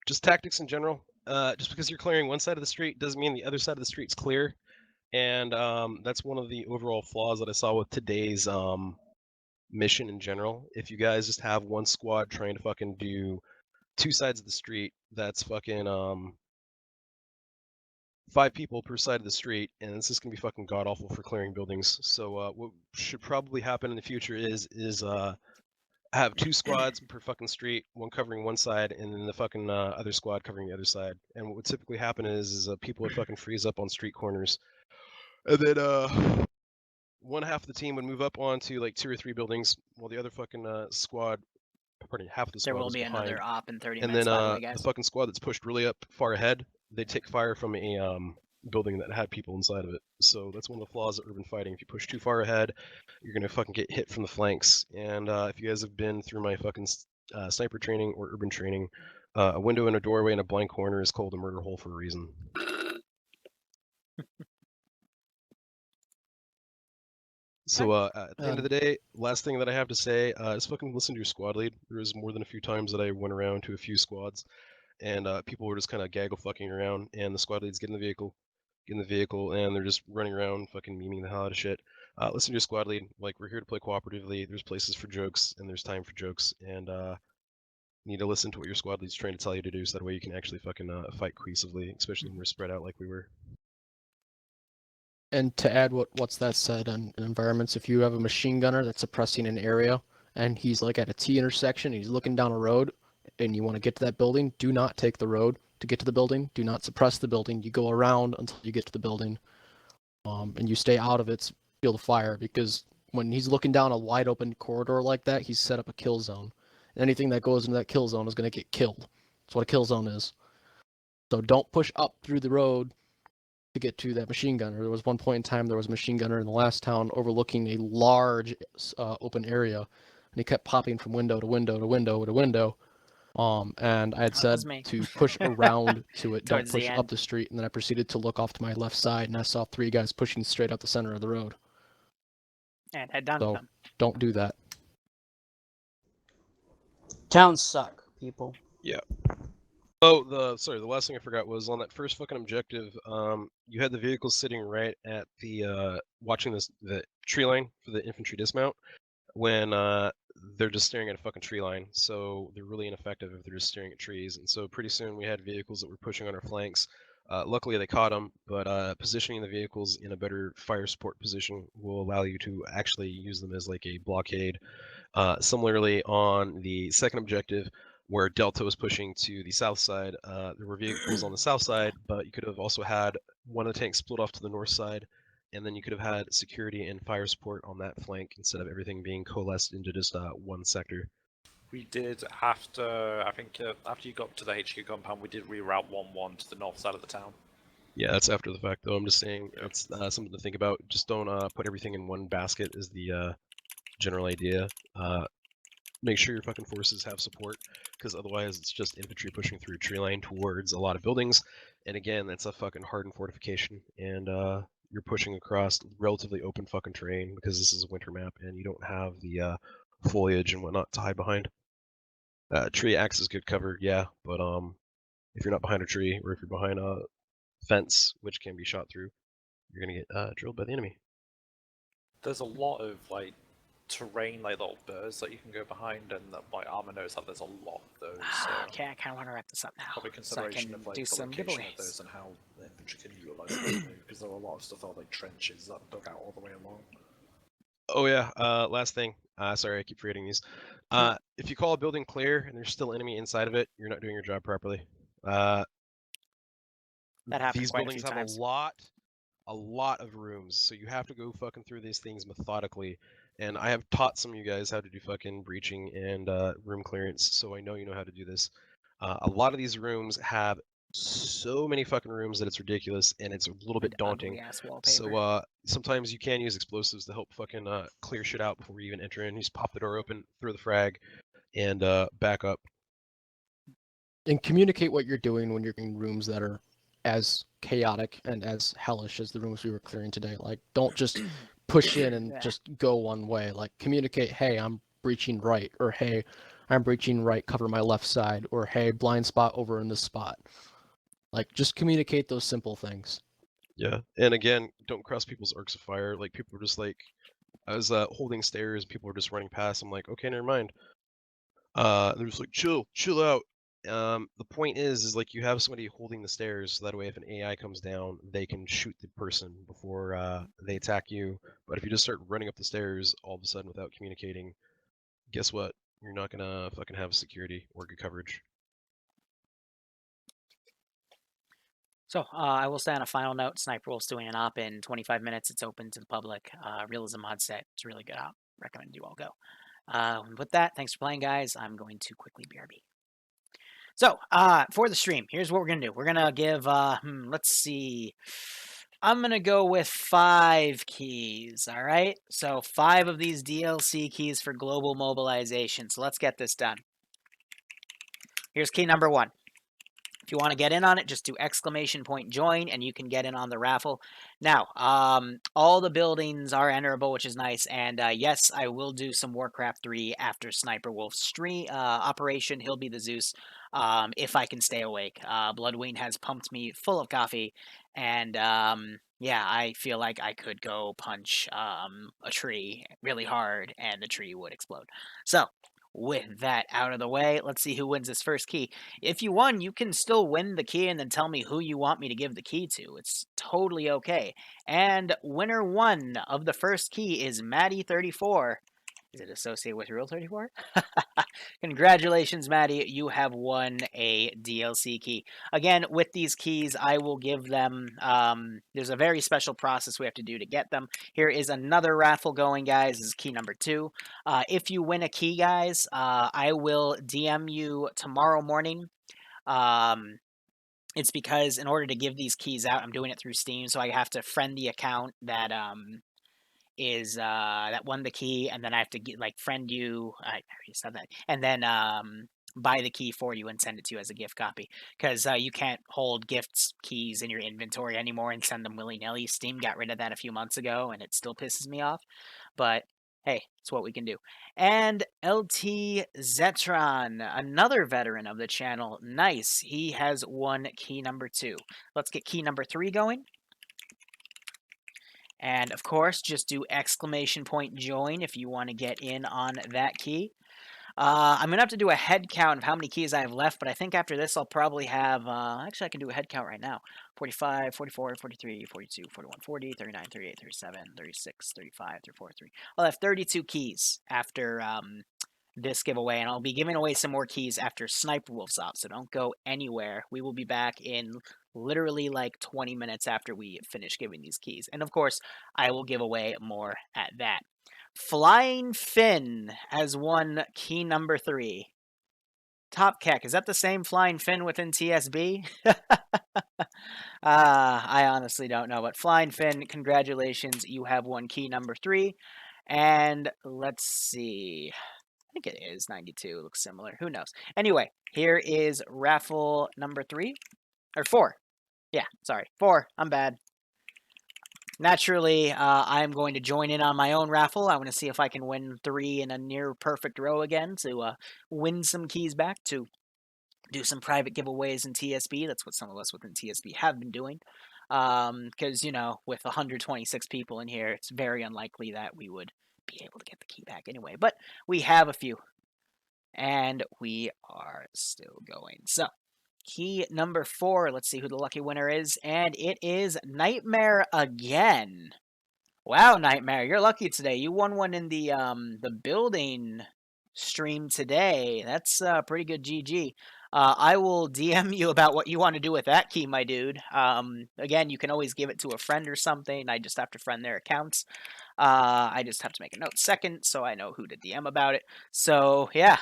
Just tactics in general. Just because you're clearing one side of the street doesn't mean the other side of the street's clear. And that's one of the overall flaws that I saw with today's mission in general. If you guys just have one squad trying to fucking do 2 sides of the street, that's fucking 5 people per side of the street, and this is gonna be fucking god awful for clearing buildings. So what should probably happen in the future is have 2 squads per fucking street, one covering one side, and then the fucking other squad covering the other side. And what would typically happen is people would fucking freeze up on street corners, and then one half of the team would move up onto like 2 or 3 buildings, while the other fucking squad, pardon me, half of the There squad will was be behind. another op in 30 And minutes, then by the way, guys. the fucking squad that's pushed really up far ahead, they take fire from a building that had people inside of it. So that's one of the flaws of urban fighting. If you push too far ahead, you're gonna fucking get hit from the flanks. And if you guys have been through my fucking sniper training or urban training, a window and a doorway and a blind corner is called a murder hole for a reason. So at the end of the day, last thing that I have to say is fucking listen to your squad lead. There was more than a few times that I went around to a few squads, and people were just kind of gaggle fucking around, and the squad leads get in the vehicle, and they're just running around fucking memeing the hell out of shit. Listen to your squad lead. Like, we're here to play cooperatively. There's places for jokes, and there's time for jokes, and you need to listen to what your squad lead's trying to tell you to do, so that way you can actually fucking fight cohesively, especially when we're spread out like we were. And to add what's that said on environments, if you have a machine gunner that's suppressing an area and he's like at a T intersection, and he's looking down a road, and you want to get to that building, do not take the road to get to the building. Do not suppress the building. You go around until you get to the building, and you stay out of its field of fire, because when he's looking down a wide open corridor like that, he's set up a kill zone. Anything that goes into that kill zone is going to get killed. That's what a kill zone is. So don't push up through the road to get to that machine gunner. There was one point in time there was a machine gunner in the last town overlooking a large open area, and he kept popping from window to window to window to window. And I had said to push around to it, don't Towards the push up end. the street. And then I proceeded to look off to my left side, and I saw 3 guys pushing straight out the center of the road. And head down to So them. don't do that. Towns suck, people. Yeah. Oh, the last thing I forgot was on that first fucking objective. You had the vehicles sitting right at the watching the tree line for the infantry dismount when they're just staring at a fucking tree line. So they're really ineffective if they're just staring at trees. And so pretty soon we had vehicles that were pushing on our flanks. Luckily they caught them, but positioning the vehicles in a better fire support position will allow you to actually use them as like a blockade. Similarly, on the second objective, where Delta was pushing to the south side, there were vehicles on the south side, but you could have also had one of the tanks split off to the north side, and then you could have had security and fire support on that flank instead of everything being coalesced into just one sector. We did after, I think, after you got to the HQ compound, we did reroute 1-1 to the north side of the town. Yeah, that's after the fact, though. I'm just saying it's something to think about. Just don't put everything in one basket is the general idea. Make sure your fucking forces have support, because otherwise it's just infantry pushing through tree line towards a lot of buildings, and again, that's a fucking hardened fortification, and you're pushing across relatively open fucking terrain, because this is a winter map, and you don't have the foliage and whatnot to hide behind. Tree acts as good cover, yeah, but if you're not behind a tree, or if you're behind a fence, which can be shot through, you're gonna get drilled by the enemy. There's a lot of, like, terrain, like little burrs that you can go behind, and like Arma knows that there's a lot of those. So Okay, I kind of want to wrap this up now. probably So I consideration can of like do the some location giveaways. of those and how the infantry can utilize them, because there are a lot of stuff that are like trenches that dug out all the way along. Oh yeah, last thing. Sorry, I keep forgetting these. If you call a building clear and there's still enemy inside of it, you're not doing your job properly. That happened These quite a buildings few have times. a lot of rooms, so you have to go fucking through these things methodically. And I have taught some of you guys how to do fucking breaching and room clearance, so I know you know how to do this. A lot of these rooms have so many fucking rooms that it's ridiculous, and it's a little bit daunting. Ugly-ass wallpaper. So sometimes you can use explosives to help fucking clear shit out before you even enter in. You just pop the door open, throw the frag, and back up. And communicate what you're doing when you're in rooms that are as chaotic and as hellish as the rooms we were clearing today. Like, don't just push in and just go one way. Like, communicate, hey, I'm breaching right, or hey, I'm breaching right, cover my left side, or hey, blind spot over in this spot. Like, just communicate those simple things. Yeah, and again, don't cross people's arcs of fire. Like, people are just like, I was holding stairs, people were just running past. I'm like, okay, never mind. They're just like, chill out. The point is like you have somebody holding the stairs, so that way if an AI comes down, they can shoot the person before they attack you. But if you just start running up the stairs all of a sudden without communicating, guess what? You're not gonna fucking have security or good coverage. So I will say on a final note, Sniper Wolf's doing an op in 25 minutes. It's open to the public. Realism mod set. It's a really good op. Recommend you all go. With that, thanks for playing, guys. I'm going to quickly BRB. So for the stream, here's what we're going to do. We're going to give, let's see. I'm going to go with 5 keys, all right? So 5 of these DLC keys for global mobilization. So let's get this done. Here's key number 1. If you want to get in on it, just do !join and you can get in on the raffle. Now, all the buildings are enterable, which is nice. And yes, I will do some Warcraft 3 after Sniper Wolf's stream operation. He'll be the Zeus if I can stay awake. Bloodwing has pumped me full of coffee. And yeah, I feel like I could go punch a tree really hard and the tree would explode. So, with that out of the way, let's see who wins this first key. If you won, you can still win the key and then tell me who you want me to give the key to. It's totally okay. And winner 1 of the first key is Maddie34. Is it associated with Rule 34? Congratulations, Maddie. You have won a DLC key. Again, with these keys, I will give them... there's a very special process we have to do to get them. Here is another raffle going, guys. This is key number 2. If you win a key, guys, I will DM you tomorrow morning. It's because in order to give these keys out, I'm doing it through Steam, so I have to friend the account that... that won the key, and then I have to friend you. I already said that, and then buy the key for you and send it to you as a gift copy, because you can't hold keys in your inventory anymore and send them willy-nilly. Steam got rid of that a few months ago, and it still pisses me off, but hey, it's what we can do. And LT Zetron, another veteran of the channel, nice. He has won key number 2. Let's get key number 3 going. And, of course, just do !join if you want to get in on that key. I'm going to have to do a head count of how many keys I have left, but I think after this I'll probably have... actually, I can do a head count right now. 45, 44, 43, 42, 41, 40, 39, 38, 37, 36, 35, 34, 3. I'll have 32 keys after this giveaway, and I'll be giving away some more keys after Sniper Wolf's off, so don't go anywhere. We will be back in... literally like 20 minutes after we finish giving these keys. And of course, I will give away more at that. Flying Finn has won key number 3. Top Keck, is that the same Flying Finn within TSB? I honestly don't know. But Flying Finn, congratulations. You have won key number 3. And let's see. I think it is 92. It looks similar. Who knows? Anyway, here is raffle number 3. Or 4. Yeah, sorry. 4. I'm bad. Naturally, I'm going to join in on my own raffle. I want to see if I can win 3 in a near perfect row again to win some keys back, to do some private giveaways in TSB. That's what some of us within TSB have been doing. Because, you know, with 126 people in here, it's very unlikely that we would be able to get the key back anyway. But we have a few. And we are still going. So, key number 4. Let's see who the lucky winner is. And it is Nightmare again. Wow, Nightmare, you're lucky today. You won one in the building stream today. That's pretty good GG. I will DM you about what you want to do with that key, my dude. Again, you can always give it to a friend or something. I just have to friend their accounts. I just have to make a note second so I know who to DM about it. So, yeah.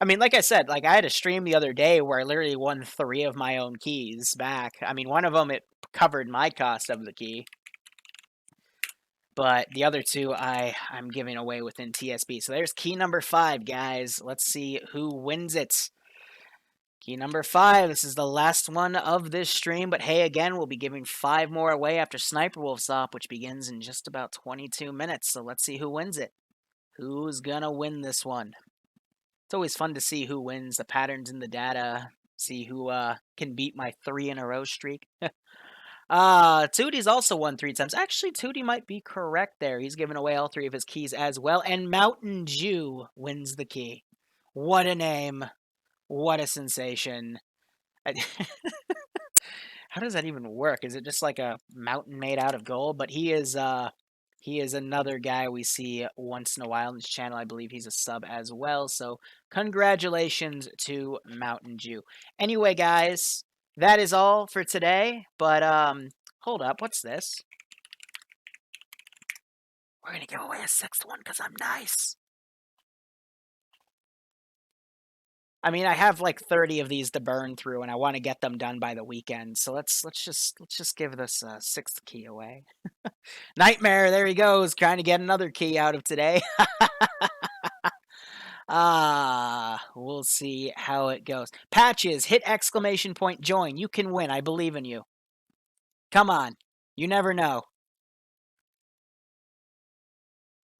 I mean, like I said, like I had a stream the other day where I literally won 3 of my own keys back. I mean, one of them, it covered my cost of the key. But the other 2, I'm giving away within TSB. So there's key number 5, guys. Let's see who wins it. Key number 5. This is the last one of this stream. But hey, again, we'll be giving 5 more away after Sniper Wolf's off, which begins in just about 22 minutes. So let's see who wins it. Who's gonna win this one? It's always fun to see who wins, the patterns in the data, see who can beat my 3 in a row streak. Tootie's also won 3 times. Actually, Tootie might be correct there. He's given away all 3 of his keys as well. And Mountain Dew wins the key. What a name. What a sensation. How does that even work? Is it just like a mountain made out of gold? But he is another guy we see once in a while on this channel. I believe he's a sub as well. So congratulations to Mountain Dew. Anyway, guys, that is all for today. But hold up, what's this? We're gonna give away a 6th one because I'm nice. I mean, I have like 30 of these to burn through, and I want to get them done by the weekend. So let's just give this 6th key away. Nightmare, there he goes, trying to get another key out of today. We'll see how it goes. Patches, hit !join. You can win. I believe in you. Come on. You never know.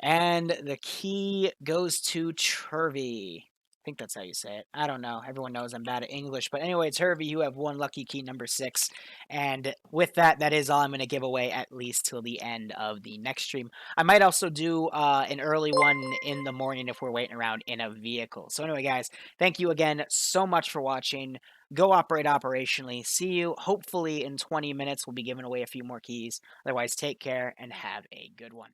And the key goes to Chervy. I think that's how you say it. I don't know. Everyone knows I'm bad at English. But anyway, it's Hervey. You have won lucky key number 6. And with that, that is all I'm going to give away at least till the end of the next stream. I might also do an early one in the morning if we're waiting around in a vehicle. So anyway, guys, thank you again so much for watching. Go operate operationally. See you hopefully in 20 minutes. We'll be giving away a few more keys. Otherwise, take care and have a good one.